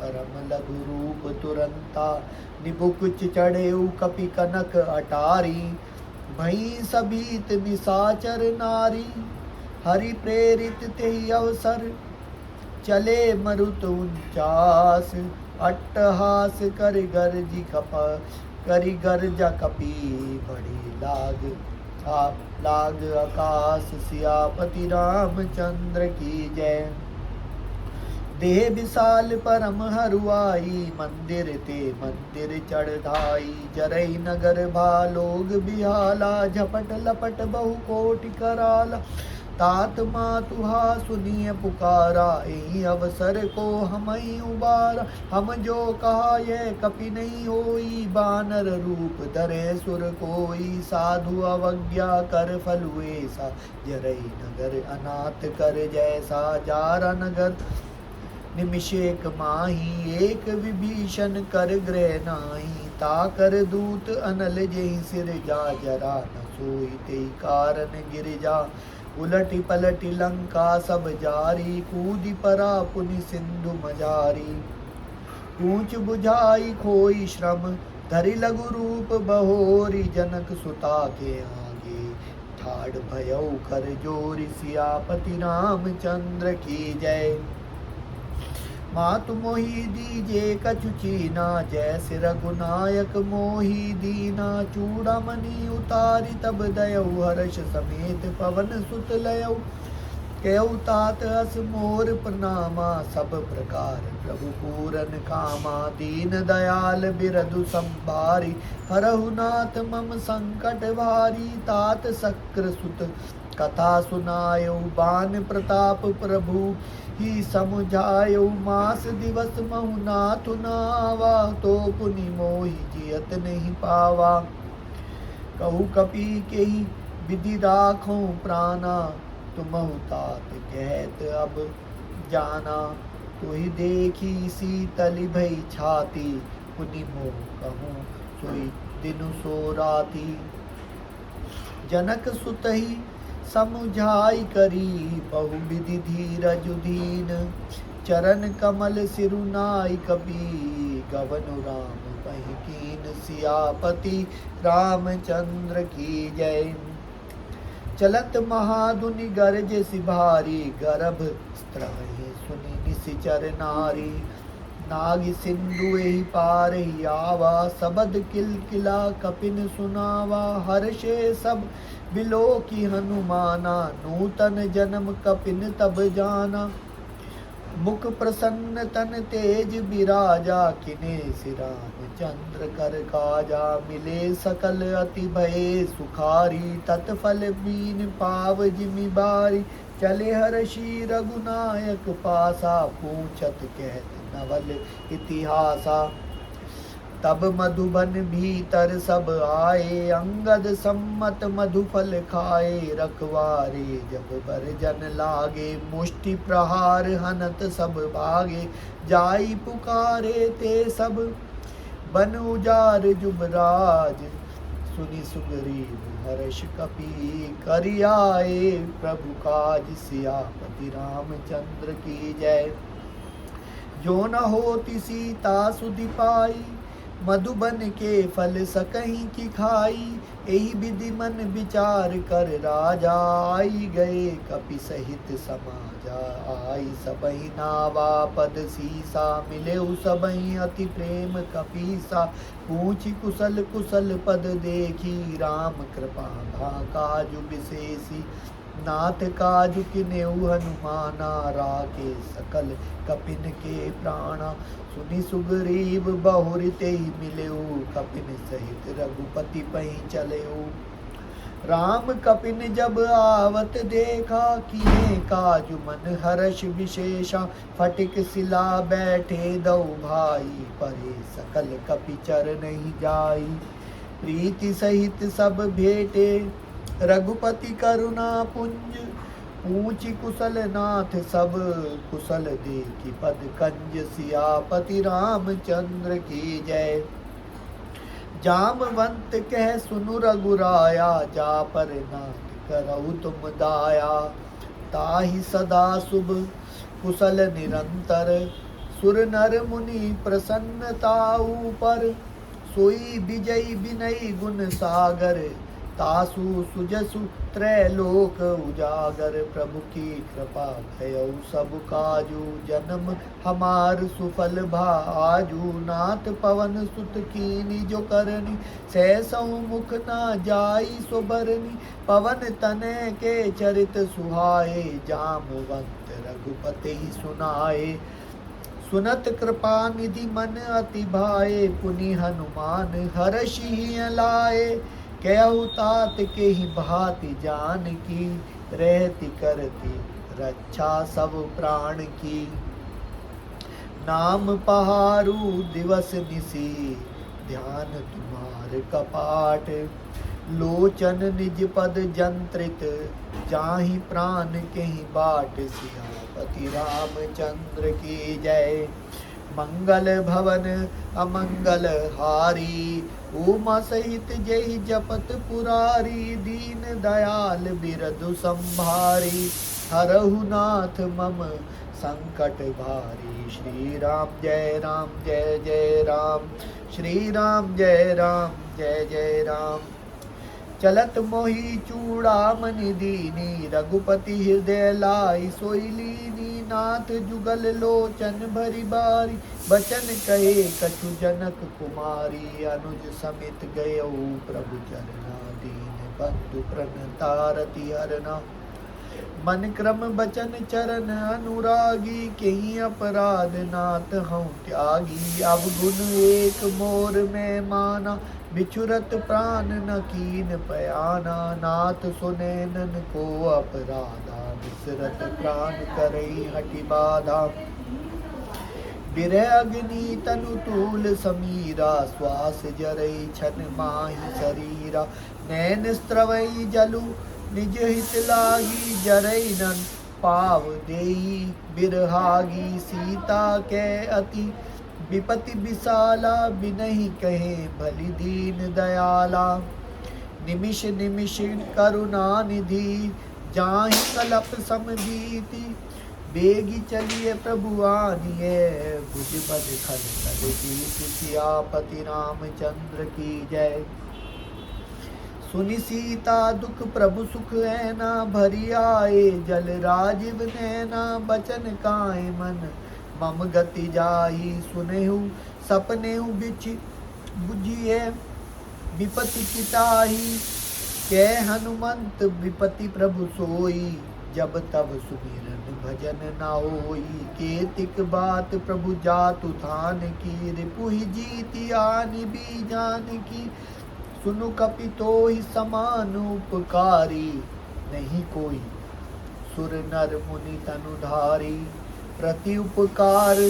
S1: परम लघु रूप तुरंता। निबुकुच चढ़ेउ कपि कनक अटारी, भई सबीत निशाचर नारी। हरि प्रेरित तेहि अवसर, चले मरुत 49। अट्टहास करि गरजि करि गर्जा कपि, बड़ी लाग आकाश। सियापति रामचंद्र की जय। देह विशाल परम हरुआई, मंदिर ते मंदिर चढ़ाई। जरई नगर भालोग बिहाला, झपट लपट बहु कोटि कराला। तात मातुहा सुनिय पुकारा, एहि अवसर को हमई उबारा। हम जो कहा यह कपि नहीं होई, बानर रूप धरे सुर कोई। साधु अवज्ञा कर फल ऐसा, जरई नगर अनाथ कर जैसा। जारा नगर निमिषेक माही, एक विभीषण कर गृह नाही। ताकर दूत अनल जेहि सिर जा, जरा न सोई तेहि कारण गिरजा। उलटी पलटी लंका सब जारी, कूदि परा पुनि सिंधु मजारी। ऊंच बुझाई खोई श्रम, धरि लघु रूप बहोरी। जनक सुता के आगे, ठाड़ भयउ कर जोरी। सियापति रामचंद्र की जय। मातु मोहि दीजे कछु चीना, जैसे रघुनायक मोहि दीना। चूड़ामणि उतारी तब दयऊ, हर्ष समेत पवन सुत लयऊ। कयऊ तात अस मोर प्रणामा, सब प्रकार प्रभु पूरन कामा। दीन दयाल बिरधु संभारी, हरहु नाथ मम संकट भारी। तात शक्र सुत कथा सुनायो, बान प्रताप प्रभु ही समुझायो। मास दिवस महु नाथु नावा, तो पुनि मोहि जियत नहीं पावा। कहु कपि केहि विधि राखो प्राणा, तुमहु तात कहत अब जाना। तुहि देखी शीतल भई छाती, पुनि मोह कहूँ सोई दिनु सो राती। जनक सुतहि समुझाई करी, बहु विधि धीरज दीन। चरण कमल सिरुनाई कपि, गवन राम पहि कीन। सियापति रामचंद्र की जय। चलत महाधुनि गरज सिभारी, गर्भ स्त्रवहि सुनि निशिचर नारी। नाग सिंधु एहि पार ही आवा, सबद किलकिला कपिन सुनावा। हर्षे सब बिलो की हनुमाना, नूतन जन्म कपिन तब जाना। मुख प्रसन्न तन तेज बिराजा, किने सिराम चंद्र कर काजा। मिले सकल अति भये सुखारी, तत्फल बीन पाव जिमि बारी। चले हर्षि रघुनायक पासा, पूछत कहत नवल इतिहासा। तब मधुबन भीतर सब आए, अंगद सम्मत मधुफल खाए। रखवारे जब बरजन लागे, मुष्टि प्रहार हनत सब भागे। जाई पुकारे ते सब बन उजार जुबराज, सुनि सुग्रीव हर्ष कपि करि आए। प्रभु काज सियापति रामचंद्र की जय। जो न होति सीता सुधि पाई, मधुबन के फल सकहीं की खाई। एहि विधि मन विचार कर राजा, आई गए कपि सहित समाजा। आई सबहि नावा पद सीसा, मिले सबहि अति प्रेम कपीसा। पूछि कुशल कुशल पद देखी, राम कृपा काजु विशेषी। नाथ काजु किनेउ हनुमाना, राखे सकल कपिन के प्राणा। सुनि सुग्रीव बहुरि तेहि मिलेउ, कपिन सहित रघुपति पहि चलेउ। राम कपिन जब आवत देखा, किए काजु मन हर्ष विशेषा। फटिक सिला बैठे दऊ भाई, परे सकल कपि चर नहीं जाई। प्रीति सहित सब भेटे, रघुपति करुणा पुंज। पूछि कुशल नाथ सब कुशल, देखि पद कंज। सियापति रामचंद्र की जय। जामवंत कह सुनु रघुराया, जा पर नाथ करऊ तुम दाया। ताहि सदा शुभ कुशल निरंतर, सुर नर मुनि प्रसन्नताऊ पर। सोई विजयी विनयी गुण सागर, तासु सुजसु त्रैलोक उजागर। प्रभु की कृपा भयउ सब काजू, जन्म हमार सुफल भाजू। नाथ पवन सुत कीनी जो करनी, सहसउ मुख ना जाई सो बरनी। पवन तनय के चरित सुहाए, जामवंत रघुपति सुनाए। सुनत कृपा निधि मन अति भाए, पुनि हनुमान हर्षि लाए। कहु तात के ही भांति जान की, रहती करती रक्षा सब प्राण की। नाम पहारू दिवस निसी, ध्यान तुम्हार कपाट। लोचन निज पद जंत्रित, जाहि प्राण के ही बाट। सियापति रामचंद्र की जय। मंगल भवन अमंगल हारी, उमा सहित जय जपत पुरारी। दीन दयाल बिरधु संभारी, हरहु नाथ मम संकट भारी। श्री राम जय जय राम। श्री राम जय जय राम। चलत मोहि चूड़ामणि दीनी, रघुपति हृदय लाई सोई लीनी। नाथ जुगल लोचन भरी बारी, बचन कहे कछु जनक कुमारी। अनुज समित गयऊ प्रभु चरना, दीन बंधु प्रणतारति हरना। मन क्रम बचन चरण अनुरागी, केहि अपराध नाथ हूँ त्यागी। अवगुण एक मोर में माना, बिछुरत प्राण न कीन पयाना। नाथ सुने नन को अपराधा, बिसरत प्राण करई हटि बाधा। बिरह अग्नि तनु तूल समीरा, श्वास जरई छन माहि शरीरा। नैन स्त्रवई जलु निज हित लागी, जरई नन पाव देई बिरहागी। सीता के अति विपति विशाला बिनहि कहे भली दीन दयाला। निमिष निमिष करुणा निधि जाहि कलप समबीति। बेगी चलिए प्रभु आनिए भुज बज खल खल जीत। सियापति रामचंद्र की जय। सुनि सीता दुख प्रभु सुख ऐना। भरी आए जल राजीव नैना। बचन काए मन मम गति जाई। सुनेहु सपनेहु बिछ बुझिए विपति चिताही। कै हनुमंत विपति प्रभु सोई। जब तब सुमिरन भजन न होई। केतिक बात प्रभु जातु थान की। रिपुहि जीति आनि भी जान की। सुनु कपितोहि समान उपकारी। नहीं कोई सुर नर मुनि तनुधारी। प्रति उपकार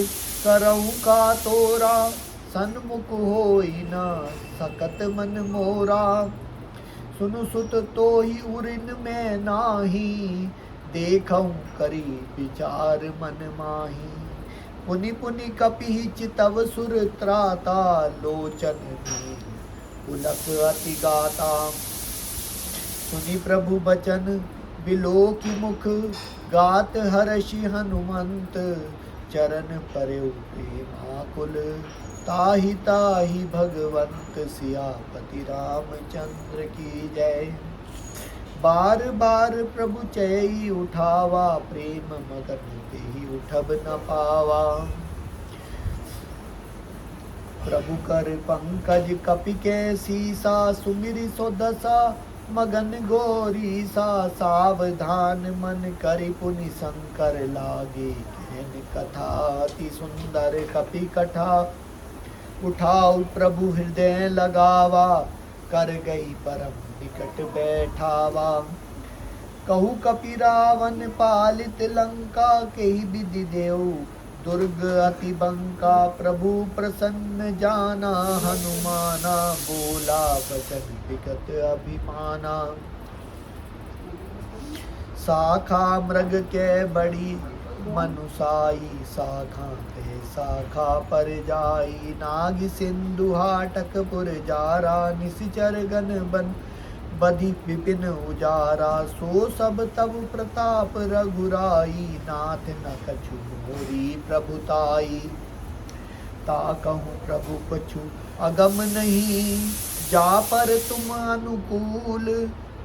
S1: करऊँ का तोरा। सन्मुख होई न सकत मन मोरा। सुनु सुत तोहि उरिन में नाही। देखऊँ करी विचार मन माही। पुनि पुनि कपिहि चितव सुर त्राता। लोचन में पुलक अति गाता। सुनि प्रभु बचन बिलोकि मुख। गात हर्षि हनुमंत। चरण परेउ प्रेमाकुल। ताहि ताहि भगवंत सियापति रामचंद्र की जय। बार बार प्रभु चई उठावा। प्रेम मगन तेहि उठब न पावा। प्रभु कर पंकज कपि के सीसा। सुमिरि सो दशा मगन गोरी सा। सावधान मन करि पुनि शंकर लागे। कहन कथा अति सुंदर कपि कथा। उठाऊ प्रभु हृदय लगावा। कर गई परम निकट बैठावा। कहु कपि रावण पालित लंका। केहि विधि देऊ दुर्ग अति बंका। प्रभु प्रसन्न जाना हनुमाना। बोला बचन विगत अभिमाना। शाखा मृग के बड़ी मनुसाई। शाखा ते शाखा पर जाई। नाग सिंधु हाटक पुर जारा। निशिचर गण बन बधि विपिन उजारा। सो सब तब प्रताप रघुराई। नाथ न कछु मोरी प्रभुताई। ताकहु प्रभु कछु अगम नहीं। जा पर तुम अनुकूल।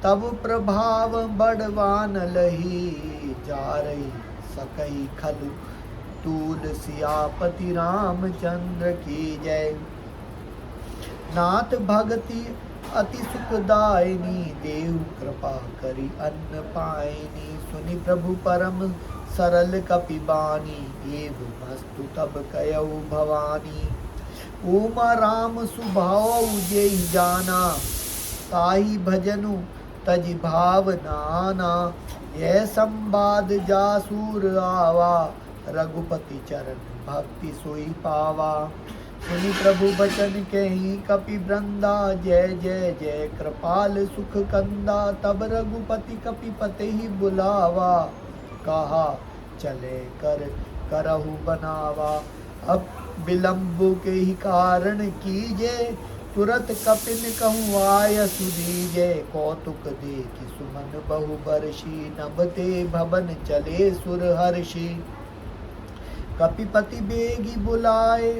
S1: तब प्रभाव बड़वान लही। जा रही सकई खलु तूल। सियापति रामचंद्र की जय। नाथ भगति अति सुखदायिनी। देहु कृपा करी अन्न पायनी। सुनि प्रभु परम सरल कपि बानी। एव मस्तु तब कयऊ भवानी। उमा राम सुभाव जेहि जाना। ताहि भजनु तजि भावनाना। यह संवाद जासूर आवा। रघुपति चरण भक्ति सोई पावा। सुनि प्रभु बचन कहि कपि वृंदा। जय जय जय कृपाल सुख कंदा। तब रघुपति कपि पतेहि बुलावा। कहा चले कर करहु बनावा। अब विलंबु के ही कारण कीजे। तुरत कपिन कहूँ आय सुदीजे। कौतुक देखि सुमन बहु बरसी। नभते भवन चले सुर हर्षि। कपिपति बेगी बुलाए।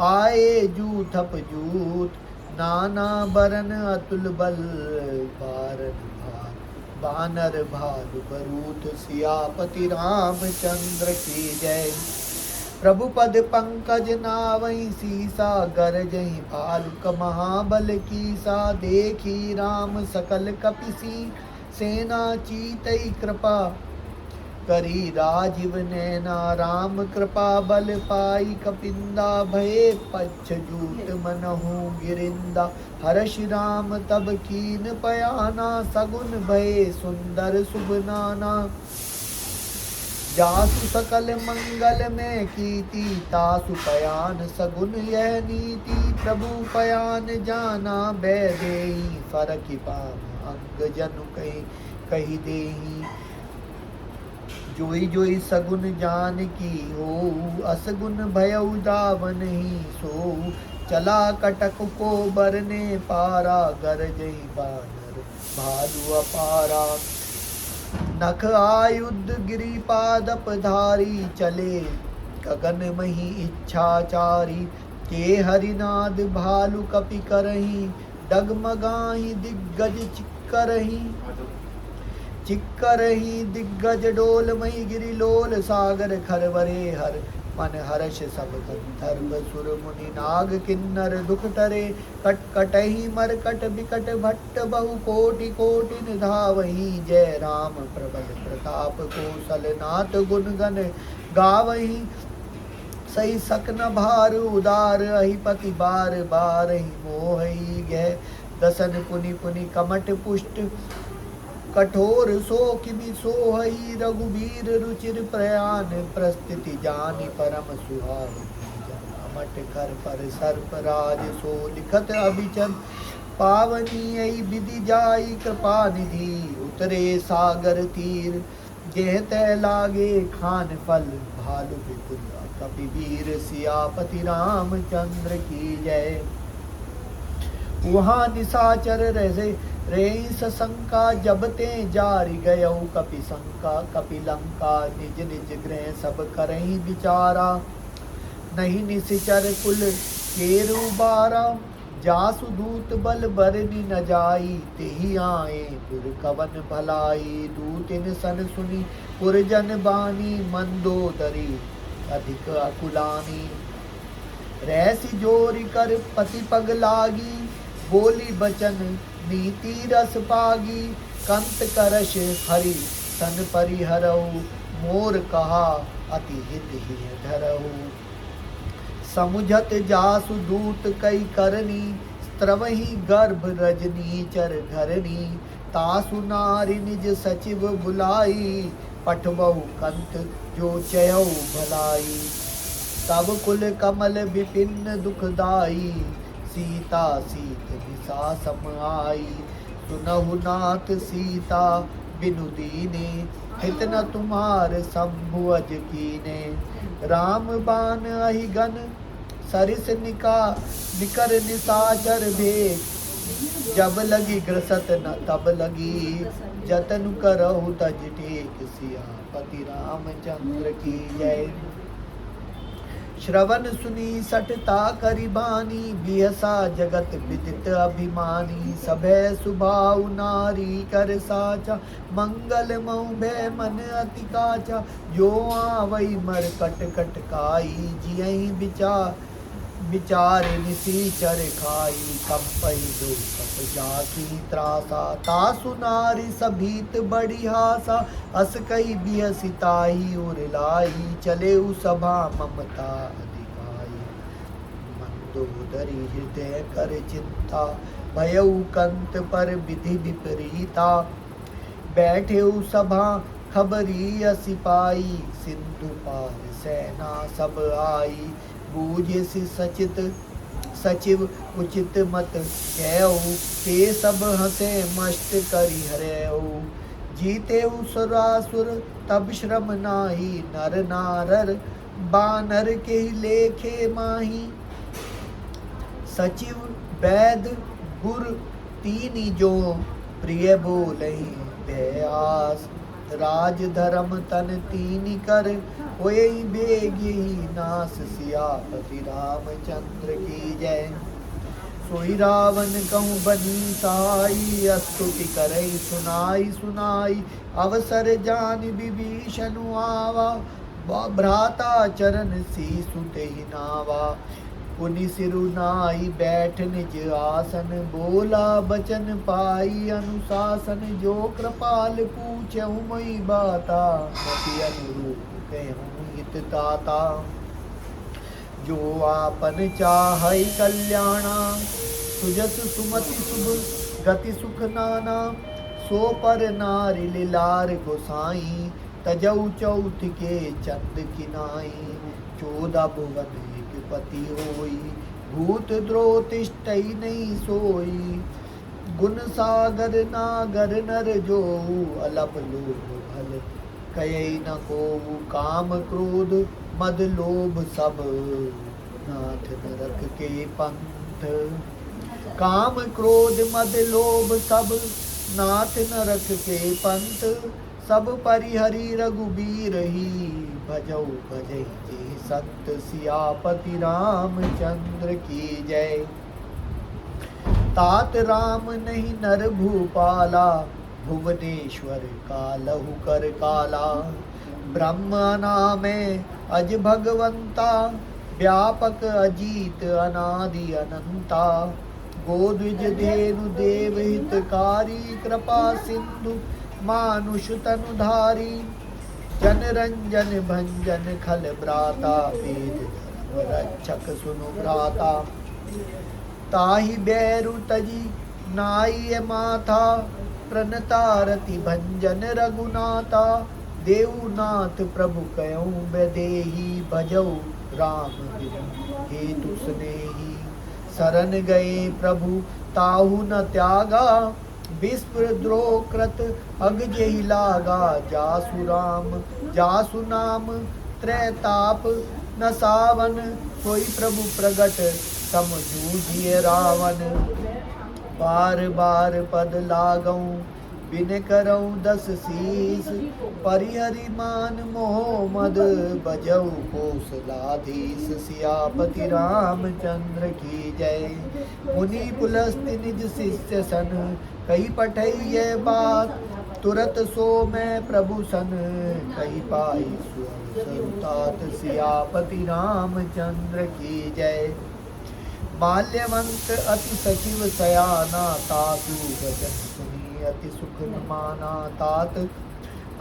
S1: आए जूथप जूत। नाना बरन अतुल बल। बारन भार बानर भालु बरूथ। सियापति रामचंद्र की जय। प्रभु पद पंकज नावई सीसा। गरजहि भालुक महाबल कीसा। देखी राम सकल कपिसी। सेना चीतई कृपा करी राजीव नैना। राम कृपा बल पाई कपिंदा। भये पच्छजूत मनहु गिरिंदा। हर्ष राम तब कीन पयाना। सगुन भये सुंदर शुभ नाना। जासु सकल मंगल में कीति। तासु पयान सगुन यह नीति। प्रभु पयान जाना बैदेही। फरकि पाम अंग जनु कही देही। जोई जोई सगुन जान की हो, असगुन भयउ दावन ही सो। चला कटक को बरने पारा, गरजई बानर भालु अपारा। नख आयुध गिरिपादप धारी, चले गगन मही इच्छाचारी। के हरिनाद भालु कपि करही, डगमगाही दिग्गज चिक्करही। चिक्करही दिग्गज डोल मही गिरि लोल, सागर खरवरे हर मन हर्ष सब गंधर्व सुर मुनि नाग किन्नर दुख टरे। कट कटहि मरकट बिकट भट्ट बहु कोटि कोटि निधावही। जय राम प्रबल प्रताप कौशल नाथ गुण गण गावही। सही सकन भार उदार, अहिपति बार बार ही मोहि गह। दसन पुनि पुनि कमट पुष्ट, कठोर सो किमि सोहई। रघुबीर रुचिर प्रयाण, प्रस्थिति जानि परम सुहावनी। अमट कर पर सर्प राज, सो लिखत अभिचन पावनी। ऐ विधि जाई कृपा निधि, उतरे सागर तीर। जेह तह लागे खान फल, भालु विपुल कपि वीर। सियापति रामचंद्र की जय। वहाँ निशाचर रहे रे सशंका, जब ते जारि गयऊ कपि शंका। कपि लंका निज निज गृह, सब करही विचारा। नहीं निशिचर कुल केरु बारा, जासु दूत बल बरनि न जाई। तेहि आए पुर कवन भलाई, दूतिन सन सुनी पुरजन बानी। मंदोदरी अधिक अकुलानी, रहसी जोरि कर पति पग लागी। बोली बचन नीति रस पागी, कंत करश हरि सन परिहरऊ। मोर कहा अति हित ही धरऊ, समुझत जासु दूत कई करनी। स्त्रवहि गर्भ रजनी चर घरनी, तासु नारी निज सचिव बुलाई। पठबहु कंत जो चयऊ भलाई, तब कुल कमल विपिन दुखदाई। सीता सीत निशा सम आई, सुनहु नाथ सीता बिनु दीने। हित न तुम्हार शंभु अज कीने, राम बान अहि गन सरिस निकर निशाचर भेद। जब लगी ग्रसत न तब लगी, जतन करहु तज टेक। सियापति रामचंद्र की जय। श्रवण सुनी सठता करिबानी, बिहसा जगत विदित अभिमानी। सभय सुभाउ नारी कर साचा, मंगल मऊ भय मन अति काचा। जो आवई मर कट कट काई, जियहि विचार निसीचर खाई। कंपहि दो कप जाकी त्रासा, तासु नारी सभीत बड़ी हासा। अस कई बिहसिताही उर लाई, चले उ सभा ममता अधिकाई। मंदोदरी हृदय कर चिंता, भयउ कंत पर विधि विपरीता। बैठे उ सभा खबरी सिपाही, सिंधु पार सेना सब आई। बूझे सचित सचिव उचित मत कहऊ, ते सब हंसे मस्त करि हरऊ। जीते सुरासुर तब श्रम नाही, नर नारर बानर के लेखे माही। सचिव वैद गुर तीनी जो, प्रिय बोलहि भयास। राज धर्म तन तीनी कर, होए बेग ही नास। सियापति रामचंद्र की जय। सोई रावण कहूँ बनी सहाई, स्तुति करई सुनाई सुनाई। अवसर जान विभीषण आवा, भ्राता चरण सीसु तेहि नावा। पुनि सिरु नाई बैठ निज आसन, बोला बचन पाई अनुशासन। जो कृपाल पूछहु मई बाता, मति अनुरूप कहूँ हित ताता। जो आपन चाहै कल्याणा, सुजस सुमति शुभ गति सुख नाना। सो पर नारि लीलार गोसाई, तजौ चौथ के चंद किनाई। 14 भुवन एक पति होई, भूत द्रोह तिष्ठै नहीं सोई। गुण सागर नागर नर जो, अलप लोभ भल कयई न को काम क्रोध मद लोभ सब, नाथ नरक के पंथ। काम क्रोध मद लोभ सब, नाथ नरक के पंथ। सब परिहरि रघुबीर ही, भजौ भजई जे संत। सियापति रामचंद्र की जय। तात राम नहीं नर भूपाला, भुवनेश्वर कालहु कर काला। ब्रह्म नामे अज भगवंता, व्यापक अजीत अनादि अनंता। गोद्विज धेनु देव हितकारी, कृपा सिंधु मानुष तनुधारी। जन रंजन भंजन खल भ्राता, वेद धर्म रक्षक सुनु भ्राता। ताहि बैरु तजी नाई माथा, प्रणतारति भंजन रघुनाथा। देवनाथ प्रभु कयऊँ बेदेही, भजऊ राम बिनु हेतु स्नेही। शरण गए प्रभु ताहु न त्यागा, विस्पर द्रोह कृत अग जेहि लागा। जासु राम जासु नाम त्रैताप न सावन, कोई प्रभु प्रगट समझूझिए रावण। बार बार पद लागऊं बिन करऊं दस शीस, परिहरि मान मोह मद बजऊ कौशलाधीश। सियापति रामचंद्र की जय। मुनि पुलस्त्य निज शिष्य सन, कही पठई ये बात। तुरत सो मैं प्रभु सन, कही पाई सुरतात। सियापति रामचंद्र की जय। माल्यवंत अति सचिव सयाना, तासु वचन सुनी अति सुख माना। तात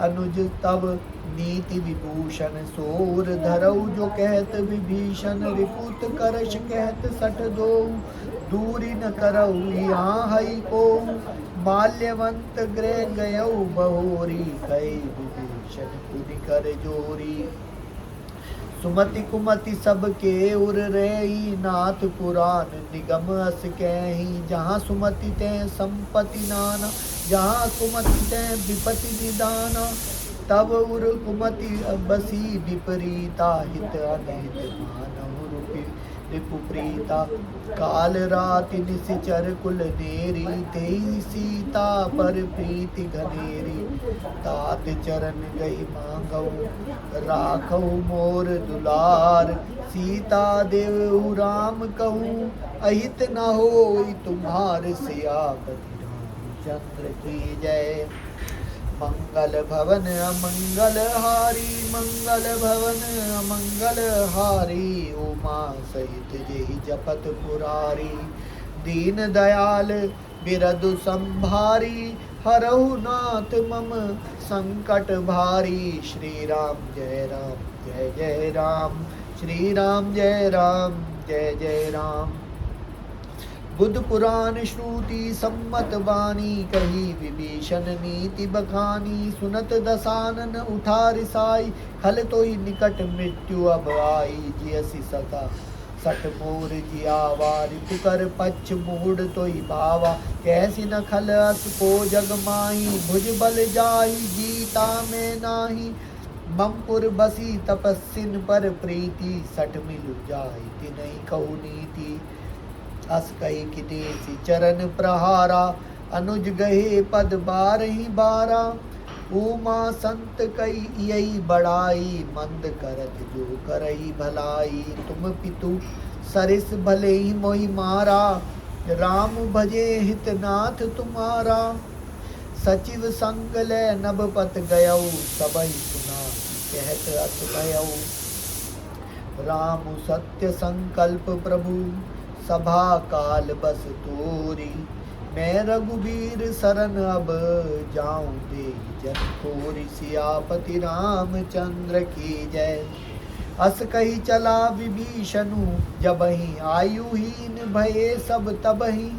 S1: अनुज तब नीति विभूषण, सोर धरऊ जो कहत विभीषण। रिपुत करश कहत सठ दो, दूरी न करऊ यहाँ हई को। माल्यवंत गृह गयऊ बहोरी, कई विभीषण पुनि कर जोरी। सुमति कुमति सबके उर रही, नाथ पुराण निगम अस कही। जहाँ सुमति तैं संपत्ति नाना, जहाँ कुमति तैं विपति निदाना। तब उर कुमति बसी विपरीता, हित अनहित मानहु रिपु प्रीता। काल राति निशिचर कुल नेरी, तेहि सीता पर प्रीति घनेरी। तात चरण गई मांगऊ, राखऊ मोर दुलार। सीता देव राम कहूँ, अहित न होई तुम्हार। सियापति रामचंद्र की जय। मंगल भवन अमंगल हारी, मंगल भवन अमंगल हारी। उमा सहित जेहि जपत पुरारी, दीन दयाल बिरदु संभारी। हरहु नाथ मम संकट भारी। श्री राम जय जय राम, श्री राम जय जय राम। बुद्ध पुराण श्रुति सम्मत बानी, कही विभीषण नीति बखानी। सुनत दसानन उठा रिसाई, खल तो ही निकट मृत्यु अब आई। जियसि सता सठ मोर जियावा, रिपुकर पक्ष मूड तो ही भावा। कैसी न खल अस को जग माही, भुज बल जाही जीता में नाही। ममपुर बसी तपस्सिन पर प्रीति, सठ मिलु जाई तिनहि कहु नीति। अस कही किनेसी चरण प्रहारा, अनुज गहे पद बारहि बारा। उमा संत कई यही बड़ाई, मंद करत जो करही भलाई। तुम पितु सरिस भले ही मोहि मारा, राम भजे हितनाथ तुम्हारा। सचिव संग ले नभपत गयऊ, सबहि सुना कहत अस भयऊ। राम सत्य संकल्प प्रभु, सभा काल बस तोरी। मैं रघुबीर शरण अब, जाऊं दे जन खोरी। सियापति रामचंद्र की जय। अस कही चला विभीषणु, जबहि आयुहीन भये सब तबहि।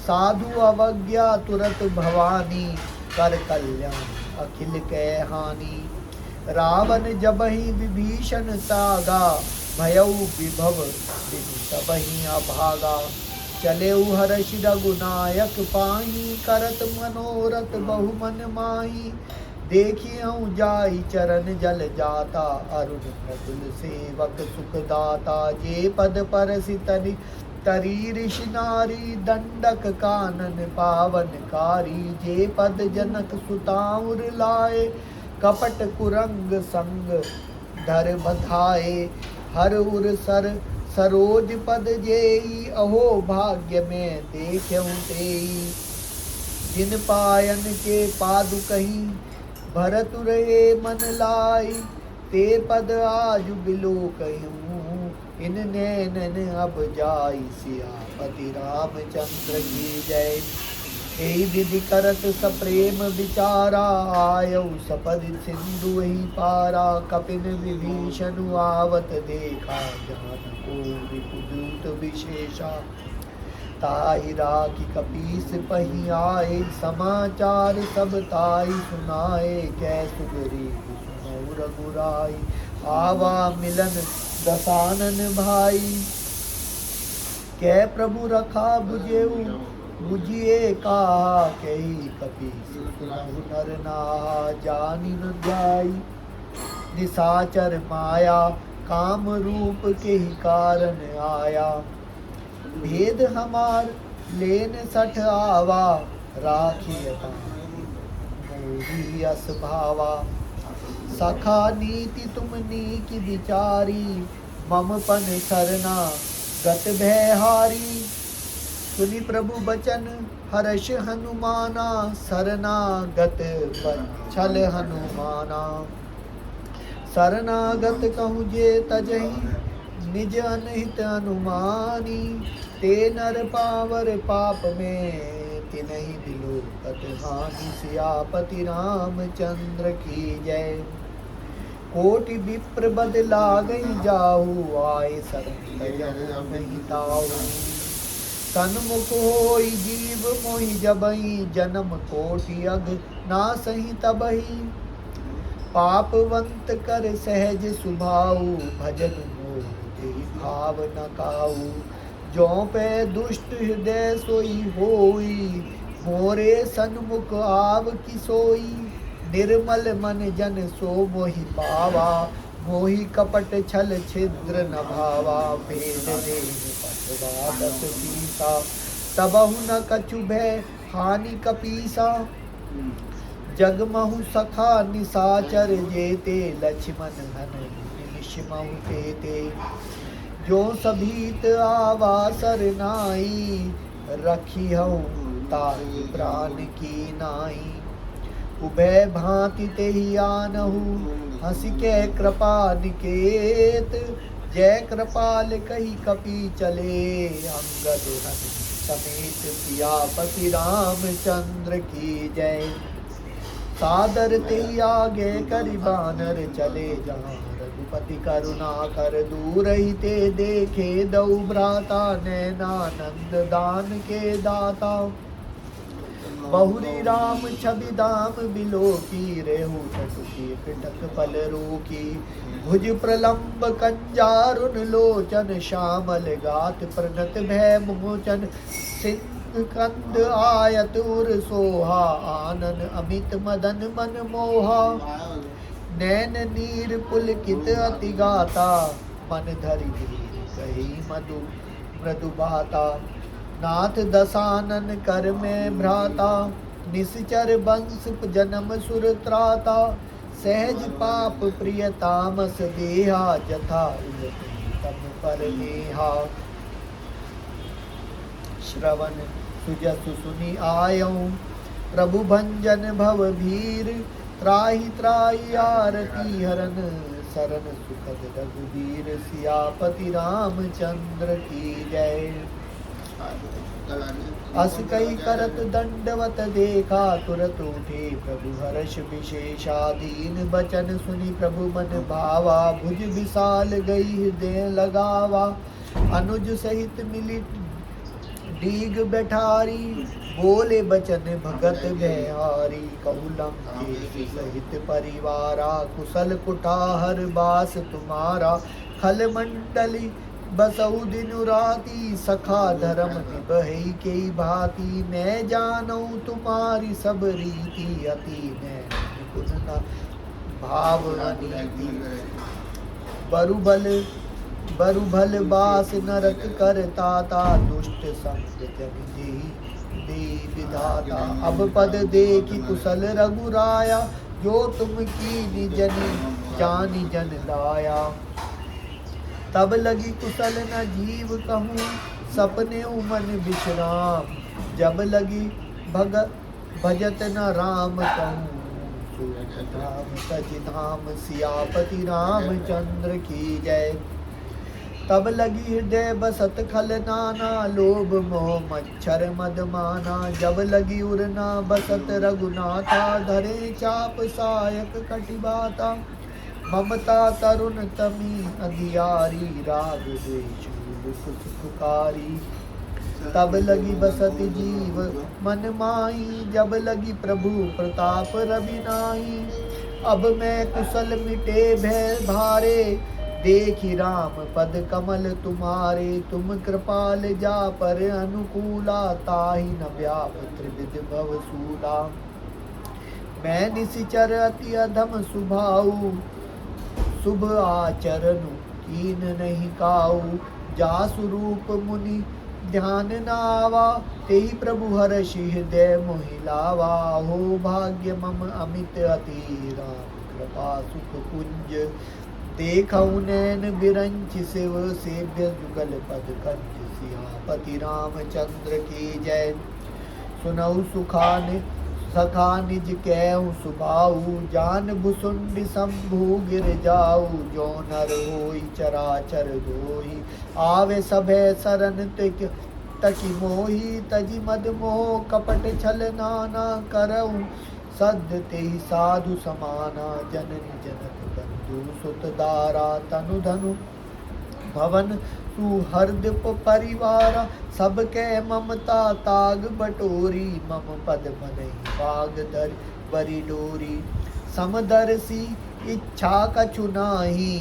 S1: साधु अवज्ञा तुरत भवानी, कर कल्याण अखिल कै हानि। रावण जबहि विभीषण सागा, भयऊ विभव बिनु सबहि अभागा। चलेउ हर्षि रघुनायक पाही, करत मनोरथ बहु मन माही। देखियऊं जाई चरण जल जाता, अरुण मृदुल सेवक सुखदाता। जे पद परसि तनि तरी ऋषि नारी, दंडक कानन पावनकारी। जे पद जनक सुताउर लाए, कपट कुरंग संग धर बधाए। हर उर सर सरोज पद जेई, अहो भाग्य में देखऊं तेई। जिन पायन के पादु कही, भरत रहे मन लाई। ते पद आज बिलो कहूँ, इन नैनन अब जाई। सियापति रामचंद्र की जय। यही विधि करत सप्रेम विचारा, आयऊ सपद सिंधु ही पारा। कपिन विभीषण आवत देखा, जान को विपुदूत विशेषा। ताहि राखी कपीस पही आए, समाचार सब ताई सुनाए। कै सुग्रीव सुनऊ रघुराई, आवा मिलन दसानन भाई। कै प्रभु रखा बुझेऊ बुझिए कहा, कही कपीस सुनऊ नर नाहा। जानि न जाई निसाचर माया, काम रूप के ही कारण आया। भेद हमार लेन सठ आवा, राखियता मोही अस भावा। सखा नीति तुम नीक विचारी, ममपन सरना गत भयहारी। सुनि प्रभु बचन हर्ष हनुमाना, शरणागत छल हनुमाना। शरणागत कहूँ जे तजहि, निज अनहित अनुमानी। ते नर पावर पाप में, तिनहि बिलोकत हानि। सियापति रामचंद्र की जय। कोटि विप्र बद लागई जाहू, आए शरण तजहु नहीं ताऊ। सन्मुख होई जीव मोहि जबहि, जन्म कोटि अग नासहि तबहि। पापवंत कर सहज सुभाऊ, भजन मोहि तेहि भाव न काऊ। ज्यों पे दुष्ट हृदय सोई होई, मोरे सन्मुख आव की सोई। निर्मल मन जन सो मोहि पावा, मोहि कपट छल छिद्र न भावा। भेद देह पटवा दस सीसा, तबहु न कछु भय हानि कपीसा। जगमहु सखा निसाचर जेते, लक्ष्मण हन निमिषमहु तेते। जो सभीत आवा सरनाई, रखिहऊँ ताहि प्राण की नाई। उभय भांति तेहि आनहु, हंसि के कृपा निकेत। जय कृपाल कही कपि चले, अंगद हन समेत। सियापति रामचंद्र की जय। सादर तेहि आगे करि बानर चले, जहाँ रघुपति करुणा कर दूर ही ते देखे। दऊ भ्राता नैनानंद दान के दाता। बहुरी राम छवि धाम बिलो की, रेहू टटुकी पिटक पल रोकी। भुज प्रलंब कंजारुन लोचन, श्यामल गात प्रणत भय मोचन। सिंह कंद आयत उर सोहा, आनन अमित मदन मन मोहा। नैन नीर पुलकित अति गाता, मन धरि धीर कही मधु मृदु बाता। नाथ दसानन कर में भ्राता, निश्चर वंश जन्म सुर त्राता। सहज पाप प्रिय तामस देहा, जथा तम पर नेहा। श्रवण सुजसु सुनि आयऊँ, प्रभु भंजन भव भीर। त्राहि त्राहि आरती हरन, शरण सुखद रघुबीर। सियापति रामचंद्र की जय। अस कई करत दंडवत देखा, तुरत उठे प्रभु हर्ष विशेषा। दीन बचन सुनि प्रभु मन भावा, भुज विशाल गई हृदय लगावा। अनुज सहित मिली डीग बैठारी, बोले बचन भगत गहारी। कहु लंकेश सहित परिवारा, कुशल कुठार बास तुम्हारा। खल मंडली बसऊ दिनु राती, सखा धर्म निबहि के भांति। मैं जानऊ तुम्हारी सब रीति, अति नैन गुण न भाव अनीति। बरु भल बास नरक कर ताता, दुष्ट संग जन जेहि दे विधाता। अब पद देखि कुशल रघुराया, जो तुम कीनि जनि जानि जन दाया। तब लगी कुशल न जीव कहूँ, सपने मन विश्राम। जब लगी भजत न राम कहूँ, सूरत धाम सच धाम। सियापति रामचंद्र की जय। तब लगी हृदय बसत खल नाना, लोभ मोह मच्छर मद माना। जब लगी उरना बसत रघुनाथा, धरे चाप सायक कटिबाता। ममता तरुण तमी अधियारी, राग द्वेष सुखकारी। तब लगी बसत जीव मन माही, जब लगी प्रभु प्रताप रवि नाही। अब मैं कुशल मिटे भय भारे, देखि राम पद कमल तुम्हारे। तुम कृपाल जा पर अनुकूला, ताहि न व्याप त्रिविध भवसूला। मैं निशिचर अति अधम सुभाऊ, शुभ आचरण कीन नहीं काऊ। जासु रूप मुनि ध्यान नावा, तेहि प्रभु हर्षि हृदय मोहि लावा। हो भाग्य मम अमित अति, राम कृपा सुख कुंज। देखऊ नैन बिरंच शिव, सेव्य जुगल पद कंज। सियापति रामचंद्र की जय। सुनऊ सुखान सखा निज कहूँ सुभाऊ, जान भुसुंड शंभु गिर जाऊ। जो नर होई चराचर धोई, आवे सभे सरन तकी मोही। तजी मद मोह कपट छल नाना, करऊँ सद्य तेहि साधु समाना। जननी जनक बंधु सुत दारा, तनु धनु भवन सुहृद परिवारा। सबके ममता ताग बटोरी, मम पद मनहि बाग धर बरी डोरी। समदर्शी इच्छा कछु नाही,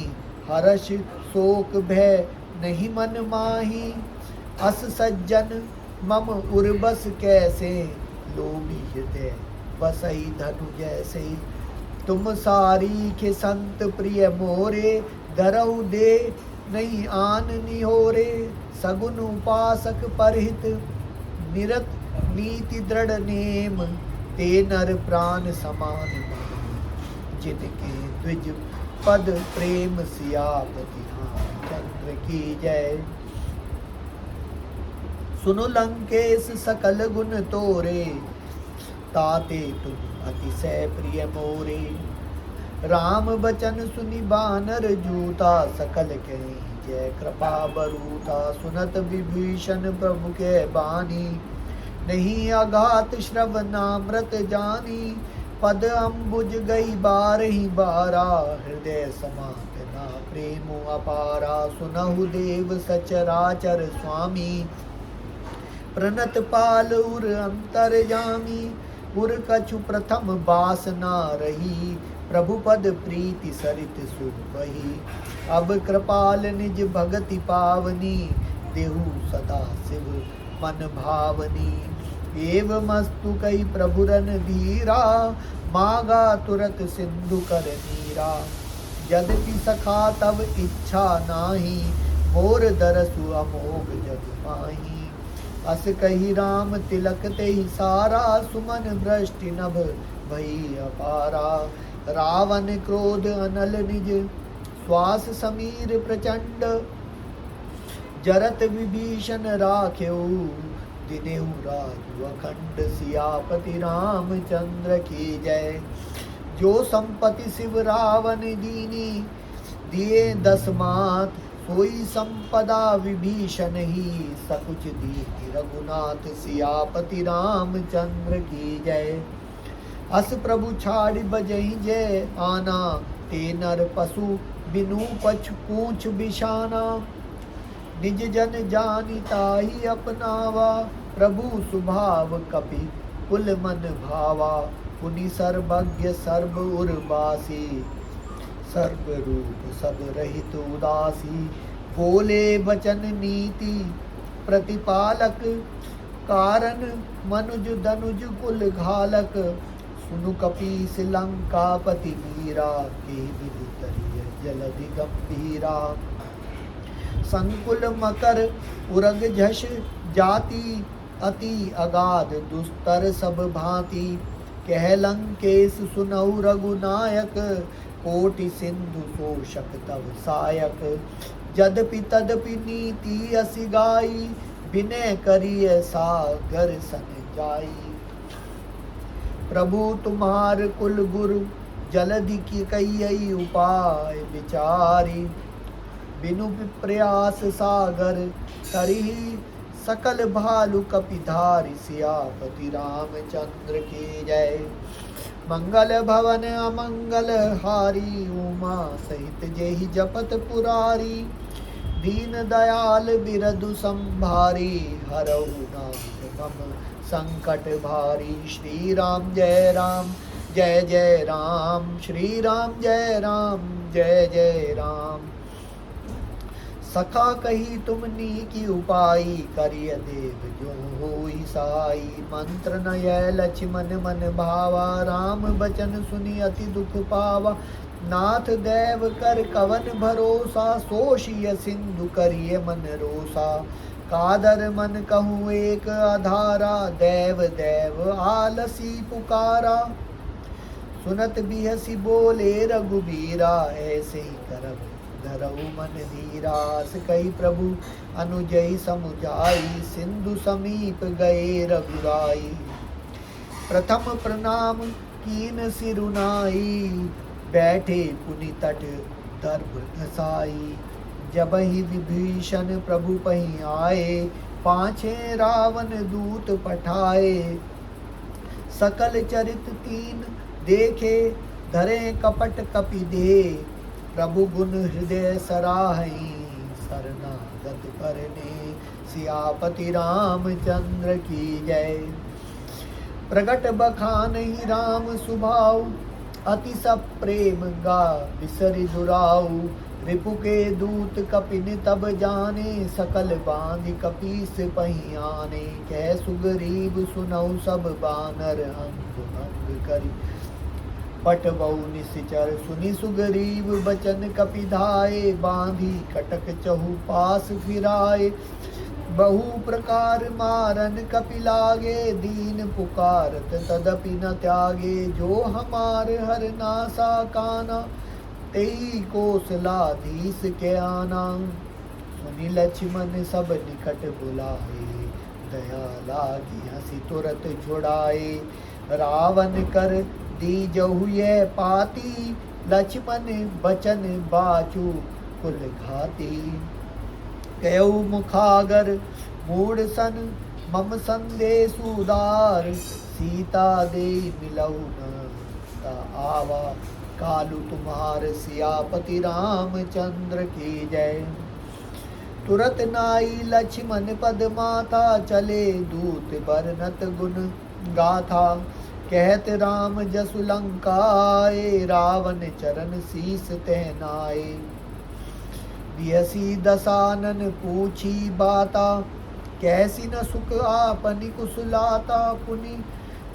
S1: हर्ष शोक भय नहीं मन माही। अस सज्जन मम उर्बस कैसे, लोभी हृदय बसई धनु जैसे। तुम सारी के संत प्रिय मोरे, धरऊ दे नहीं आन निहोरे। सगुन उपासक परहित निरत, नीति दृढ़ नेम। ते नर प्राण समान मान, जिनके द्विज पद प्रेम। सियापति रामचंद्र की जय। सुनो लंकेश सकल गुण तोरे, ताते तुम अतिशय प्रिय मोरे। राम बचन सुनि बानर जूता, सकल कहीं जय कृपा बरूता। सुनत विभीषण प्रभु के बानी, नहीं अघात श्रवणामृत जानी। पद अम्बुज गई बारहि बारा, हृदय समात ना प्रेम अपारा। सुनहु देव सचराचर स्वामी, प्रणत पाल उर अंतर जामी। उर कछु प्रथम बासना रही, प्रभु पद प्रीति सरित सुख बही। अब कृपाल निज भगति पावनी, देहु सदा शिव मन भावनी। एवमस्तु कई प्रभु रन धीरा, मागा तुरत सिंधु कर नीरा। यद्यपि सखा तब इच्छा नाही, मोर दरसु अमोघ जग माही। अस कही राम तिलक तेहि सारा, सुमन वृष्टि नभ भई अपारा। रावण क्रोध अनल निज, श्वास समीर प्रचंड। जरत विभीषण राख्यो, दिनेहु राजु अखंड। सियापति रामचंद्र की जय। जो संपत्ति शिव रावण दीनी, दिए 10 मात। सोई संपदा विभीषण ही, सकुच दीनि रघुनाथ। सियापति रामचंद्र की जय। अस प्रभु छाड़ि बजहि जय आना, ते नर पशु बिनु पछु पूछ बिशाना। निज जन जानि ताहि अपनावा, प्रभु सुभाव कपि कुल मन भावा। पुनि सर्वज्ञ सर्व उर्वासी, सर्व रूप सब रहित उदासी। बोले वचन नीति प्रतिपालक, कारण मनुज धनुज कुल घालक। सुनु कपीस लंकापति वीरा, के विधि करिय जलधि गंभीरा। संकुल मकर उरग झष जाति, अति अगाध दुस्तर सब भांति। कह लंकेश सुनऊ रघुनायक, कोटि सिंधु शोषक तव सायक। यद्यपि तदपि नीति असि गाई, विनय करिय सागर सन जाई। प्रभु तुम्हार कुल गुरु, जलधि की कई उपाय विचारी। बिनु प्रयास सागर करिहि, सकल भालु कपिधारी। सियापति रामचंद्र की जय। मंगल भवन अमंगल हारी, उमा सहित जेहि जपत पुरारी। दीन दयाल बिरधु संभारी, हरहु नाथ मम संकट भारी। श्री राम जय राम, जय जय राम। श्री राम जय राम, जय जय राम। सखा कही तुमनी की उपाई, करिय देव जो होई साई। मंत्र न यह लक्ष्मण मन भावा, राम बचन सुनि अति दुख पावा। नाथ देव कर कवन भरोसा, सोषिय सिंधु करिय मन रोसा। कादर मन कहूँ एक आधारा, देव देव आलसी पुकारा। सुनत बिहसी बोले रघुबीरा, ऐसे ही करब धरऊ मन धीरास। कही प्रभु अनुजई समुझाई, सिंधु समीप गए रघुराई। प्रथम प्रणाम कीन सिरुनाई, बैठे पुनि तट दर्भ घसाई। जब ही विभीषण प्रभु पहीं आए, पाछे रावण दूत पठाए। सकल चरित तीन देखे, धरे कपट कपि दे। प्रभु गुण हृदय सराहई, शरणागत करने। सियापति रामचंद्र की जय। प्रगट बखान ही राम सुभाऊ, अति सब प्रेम गा बिसरि दुराऊ। रिपु के दूत कपिन तब जाने, सकल बांधि कपीस पहीं आने। कह सुग्रीव सुनऊ सब बानर, अंग अंग करि पटवऊ निश्चर। सुनि सुग्रीव बचन कपिधाए, बांधी कटक चहु पास फिराए। बहु प्रकार मारन कपि लागे, दीन पुकारत तदपि न त्यागे। जो हमार हर नासा काना, तेई कौशलाधीश के आना। सुनि लक्ष्मण सब निकट बुलाए, दया लागी हंसी तुरत छुड़ाए। रावण कर दीजहु ये पाती, लक्ष्मण बचन बाचु कुल घाती। कयऊ मुखागर मूढ़ सन, मम संदेश उदार। सीता दे मिलऊ न ता आवा, कालू तुम्हार सियापति रामचंद्र की जय। तुरत नाई लक्ष्मण पद माथा, चले दूत बरनत गुण गाथा। कहत राम जसु लंकाए, रावण चरण शीस तहनाए। बियसी दसानन पूछी बाता, कैसी न सुख आपनि कुशलाता। पुनि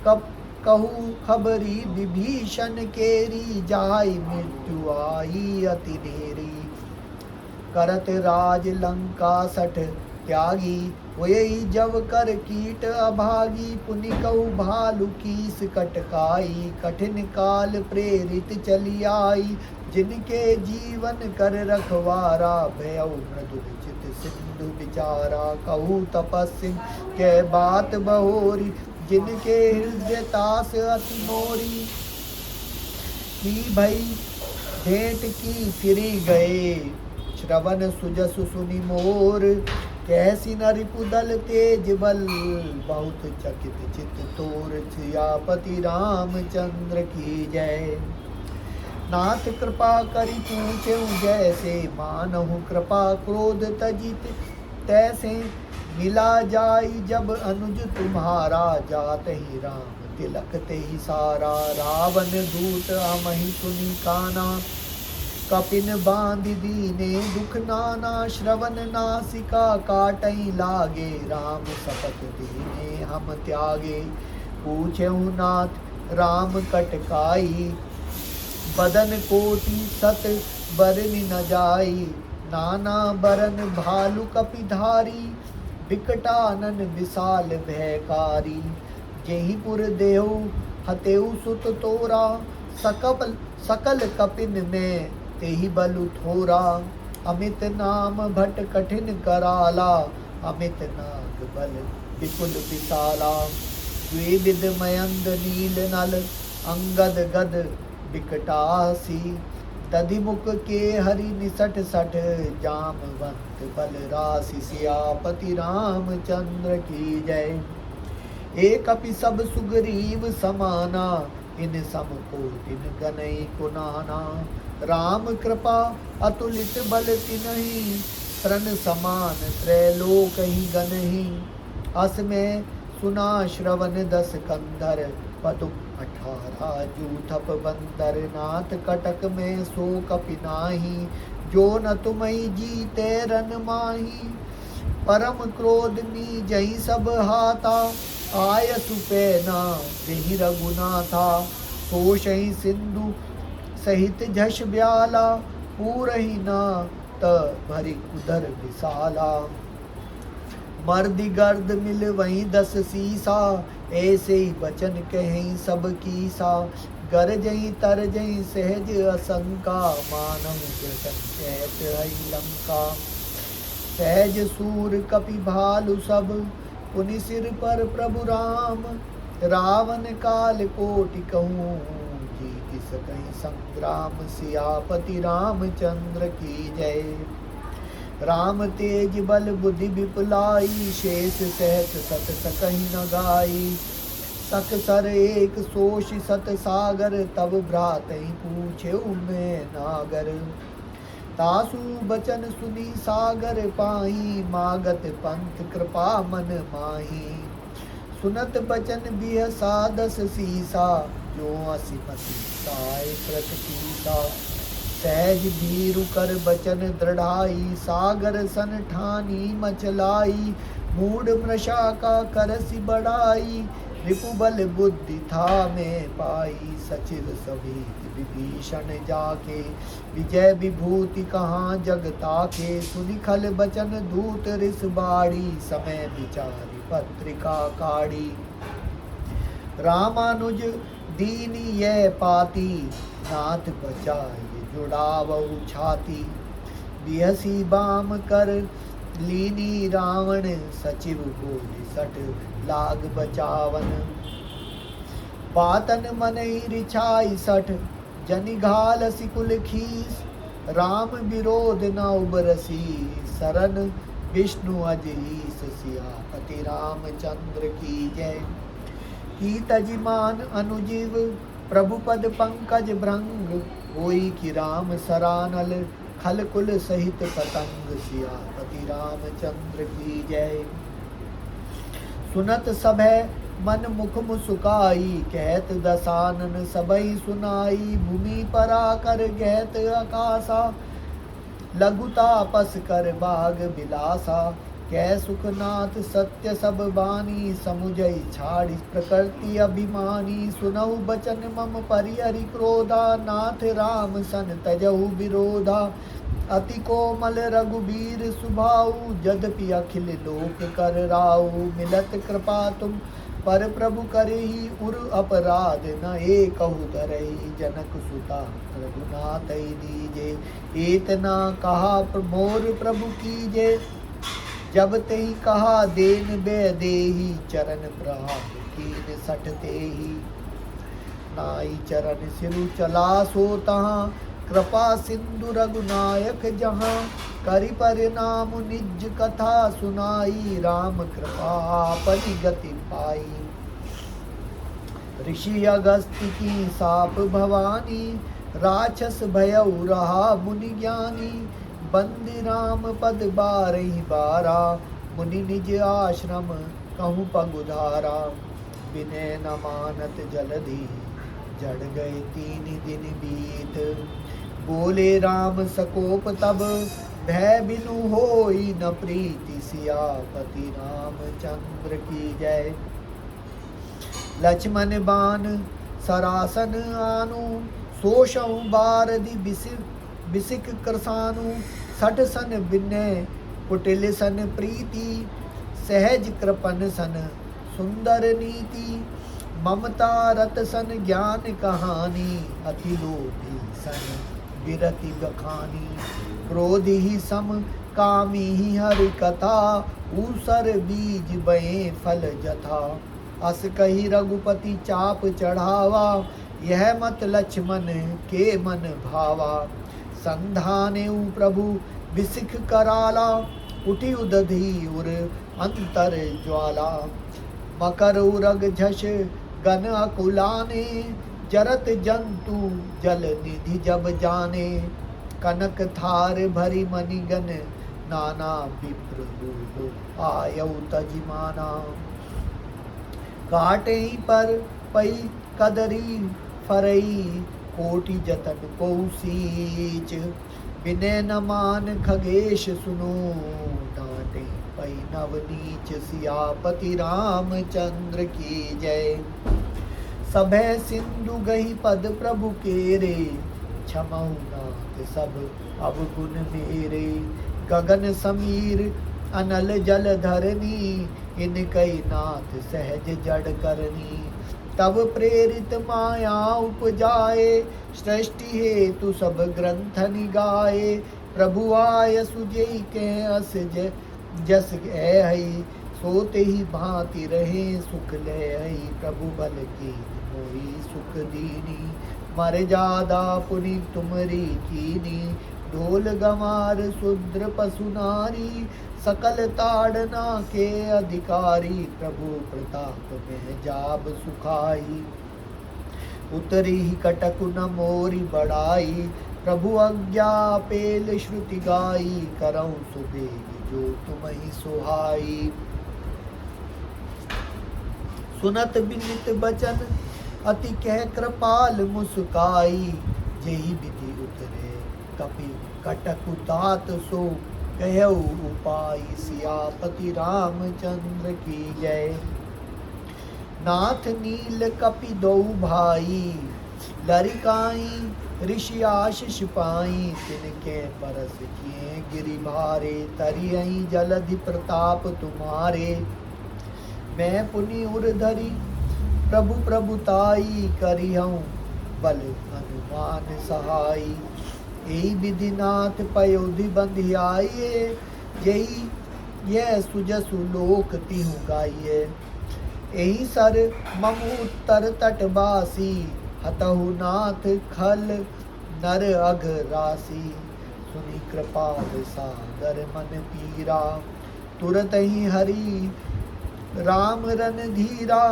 S1: कब कहू खबरी विभीषण केरी, जाई मृत्यु आई अति नेरी। करत राज लंका सठ त्यागी, होई जब कर कीट अभागी। पुनि कहू भालु कीस कटकाई, कठिन काल प्रेरित चली आई। जिनके जीवन कर रखवारा, भयउ मृदु विचित सिंधु विचारा। कहू तपस्वी के बात बहोरी, जिनके हृदय तास अति मोरी। की भई भेंट की फिरी गए, श्रवण सुजसु सुनि मोर। कैसी न रिपुदल तेज बल, बहुत चकित चित तोर। सियापति रामचंद्र की जय। नाथ कृपा करि पूछेउ जैसे, मानहु कृपा क्रोध तजित तैसे। मिला जाई जब अनुज तुम्हारा, जात ही राम तिलक ते ही सारा। रावण दूत अमहि सुनि काना, कपिन बांध दीने दुख नाना। श्रवण नासिका काटई लागे, राम शपथ दीने हम त्यागे। पूछेउ नाथ राम कटकाई। बदन कोटि सत बरनि न जाई, नाना बरन भालु कपिधारी। बिकटानन विशाल भयकारी, जेहि पुर देहु हतेउ सुत तोरा। सकल कपिन में तेहि बलु थोरा। अमित नाम भट कठिन कराला, अमित नाग बल विपुल विशाला। द्विविध मयंद नील नल, अंगद गद बिकटासी। दधिमुख के हरि निसट सठ, जामवंत बल राशि। सियापति रामचंद्र की जय। एक अपि सब सुग्रीव समाना, इन सम को तिन गनई कुनाना। राम कृपा अतुलित बल तिनहि, तृण समान त्रैलोक ही गनहि। अस में सुना श्रवण दस कंधर, पदुम 18 जूथप बंदर। नाथ कटक में सो कपि नाही, जो न तुमहि जीते रन माही। परम क्रोध मी जही सब हाथा, आय सुपैना देहि रघुनाथा। सोषहि सिंधु सहित झष ब्याला, पूरहि ना त भरि उदर विशाला। मर्दि गर्द मिल वहीं 10 सीसा, ऐसे ही बचन कहीं सब कीसा। गरजई तरजई सहज असंका, मानव जसन कहत हई लंका। सहज सूर कपि भालु सब, पुनि सिर पर प्रभु राम। रावण काल कोटि कहूँ, जीति सकहि संग्राम। सियापति रामचंद्र की जय। राम तेज बल बुद्धि विपुलाई, शेष सहत सत सकहि न गाई। सक सर एक सोष सत सागर, तब भ्रातहि पूछेउ मैं नागर। तासु बचन सुनी सागर पाही, मागत पंथ कृपा मन माही। सुनत बचन बिहसा 10 सीसा, जो असिमति साय कृत कीसा। सहज भीरु कर बचन दृढ़ाई, सागर सन ठानी मचलाई। मूढ़ मृषा का करसि बढ़ाई, रिपुबल बुद्धि था में पाई। सचिव सभीत विभीषण जाके, विजय विभूति कहाँ जग ताके। सुनि खल बचन दूत रिस बाड़ी, समय विचारि पत्रिका काढ़ी। रामानुज दीन यह पाती, नाथ बचाए जुड़ावउ छाती। बिहसी बाम कर लीनी रावण, सचिव बोले सठ लाग बचावन। बातन मनहि रिछाई सठ, जनि घालसि कुल खीस। राम विरोध न उबरसी, सरन विष्णु अजईस। सियापति रामचंद्र की जय। की तजिमान अनुजीव, प्रभु पद पंकज भृंग। होई कि राम सरानल, खल कुल सहित पतंग। सियापति रामचंद्र की जय। सुनत सभै मन मुख मुसुकाई, कहत दसानन सबहि सुनाई। भूमि परा कर गहत आकाशा, लघु तापस कर बाग बिलासा। कै सुखनाथ सत्य सब बानी, समुझई छाड़ि प्रकृति अभिमानी। सुनहु बचन मम परिहरि क्रोधा, नाथ राम सन तजहु विरोधा। अति कोमल रघुबीर सुभाऊ, यद्यपि अखिल लोक कर राऊ। मिलत कृपा तुम पर प्रभु करही, उर अपराध न एकहु धरही। जनक सुता रघुनाथ दीजे, एतना कहा मोर प्रभु कीजे। जब तेहि कहा देन बे देही, चरण प्रहार कीन सठ तेही। नाई चरण सिरु चला सो तहाँ, कृपा सिंधु रघुनायक जहाँ। करि परिणाम निज कथा सुनाई, राम कृपा आपनि गति पाई। ऋषि अगस्त्य की साप भवानी, राक्षस भयउ रहा मुनि ज्ञानी। बंदी राम पद बारहि बारा, मुनि निज आश्रम कहूँ पगुधारा। विनय न मानत जलधि, जड़ गए 3 दिन बीत। बोले राम सकोप तब, भय बिनु होई न प्रीति। सियापति रामचंद्र की जय। लक्ष्मण बान सरासन आनु सोषऊ बारदि बिसिक करसानु सठ सन विनय कुटिल सन प्रीति सहज कृपन सन सुंदर नीति ममता रत सन ज्ञान कहानी अति लोभी सन विरति बखानी क्रोध ही सम कामी ही हरि कथा ऊसर बीज बये फल जथा अस कही रघुपति चाप चढ़ावा यह मत लक्ष्मण के मन भावा संधानेउ प्रभु बिसिख कराला उठी उदधि उर अंतर ज्वाला मकर उरग झष गन अकुलाने जरत जंतु जल निधि जब जाने कनक थार भरी मणिगन नाना विप्र दूत आयौ तजिमाना काटे पर पई कदरी फरई कोटि जतन को सीच विनय न मान खगेश सुनो डांटे पई नवनीच सियापति रामचंद्र की जय सभै सिंधु गही पद प्रभु केरे क्षमऊ नाथ सब अवगुण मेरे गगन समीर अनल जल धरनी इन कई नाथ सहज जड़ करनी तब प्रेरित माया उपजाए सृष्टि हेतु सब ग्रंथ निगाए प्रभु आय सुजई के अस जस है सोते ही भांति रहे सुख ले प्रभु बल की मोही सुख दीनी मर जादा पुनि तुमरी कीनी ढोल गमार शूद्र पशु नारी सकल ताड़ना के अधिकारी प्रभु प्रताप में जाब सुखाई उतरी ही कटक न मोरी बढ़ाई प्रभु आज्ञा पेल श्रुति गाई करऊं सुबेग जो तुम्हि सुहाई सुनत बिनित बचन अति कह कृपाल मुस्काई जेहि विधि उतरे कपि कटक तात सो कहऊ उपाय सियापति रामचंद्र की जय नाथ नील कपि दो भाई लरिकाई ऋषि आशीष पाई तिनके परस किए गिरि भारे तरियई जलधि प्रताप तुम्हारे मैं पुनि उर्धरी प्रभु प्रभुताई करिहऊँ बल हनुमान सहाई यही विधिनाथ पयोधि बंधियाइए यही यह सुजसु लोक तिहु गाइए यही सर मम उत्तर तटवासी हतहु नाथ खल नर अघ राशि सुनि कृपा सागर मन पीरा तुरत ही हरि राम रन धीरा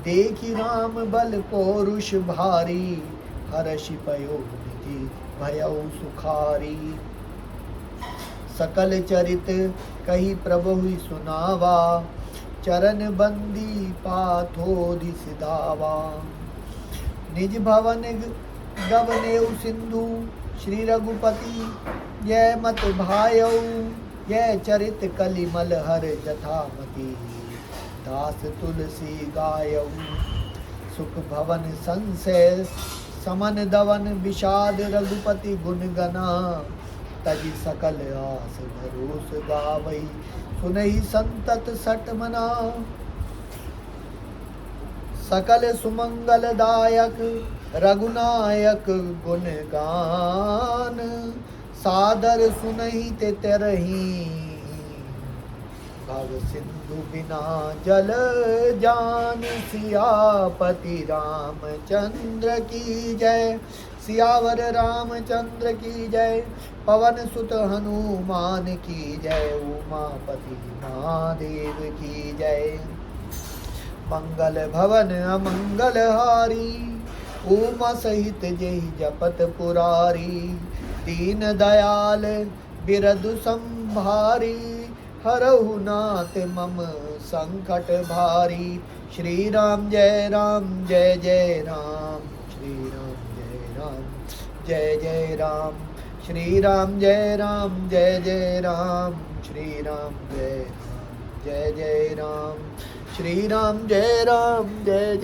S1: देखी राम बल पौरुष भारी हर्षि पयो निधि भयउ सुखारी सकल चरित कही प्रभु सुनावा चरण बंदी पाथोधि सिधावा निज भवन गवनेउ सिंधु श्री रघुपति यह मत भायऊ यह चरित कलिमल हर जथामति दास तुलसी गायऊ सुख भवन संशय समन दवन विषाद रघुपति गुण गना तजि सकल आस भरोस गावई सुनहि संतत सट मना सकल सुमंगल दायक रघुनायक गुण गान सादर सुनहि ते तरही भव सिंधु बिना जल जान सियापति रामचंद्र की जय सियावर रामचंद्र की जय पवन सुत हनुमान की जय उमापति महादेव की जय मंगल भवन अमंगल हारी उमा सहित जय जपत पुरारी दीन दयाल बिरदु संभारी हरहु नाथ मम संकट भारी श्री राम जय जय राम श्री राम जय राम जय जय राम श्री राम जय जय राम श्री राम जय जय राम श्री राम जय जय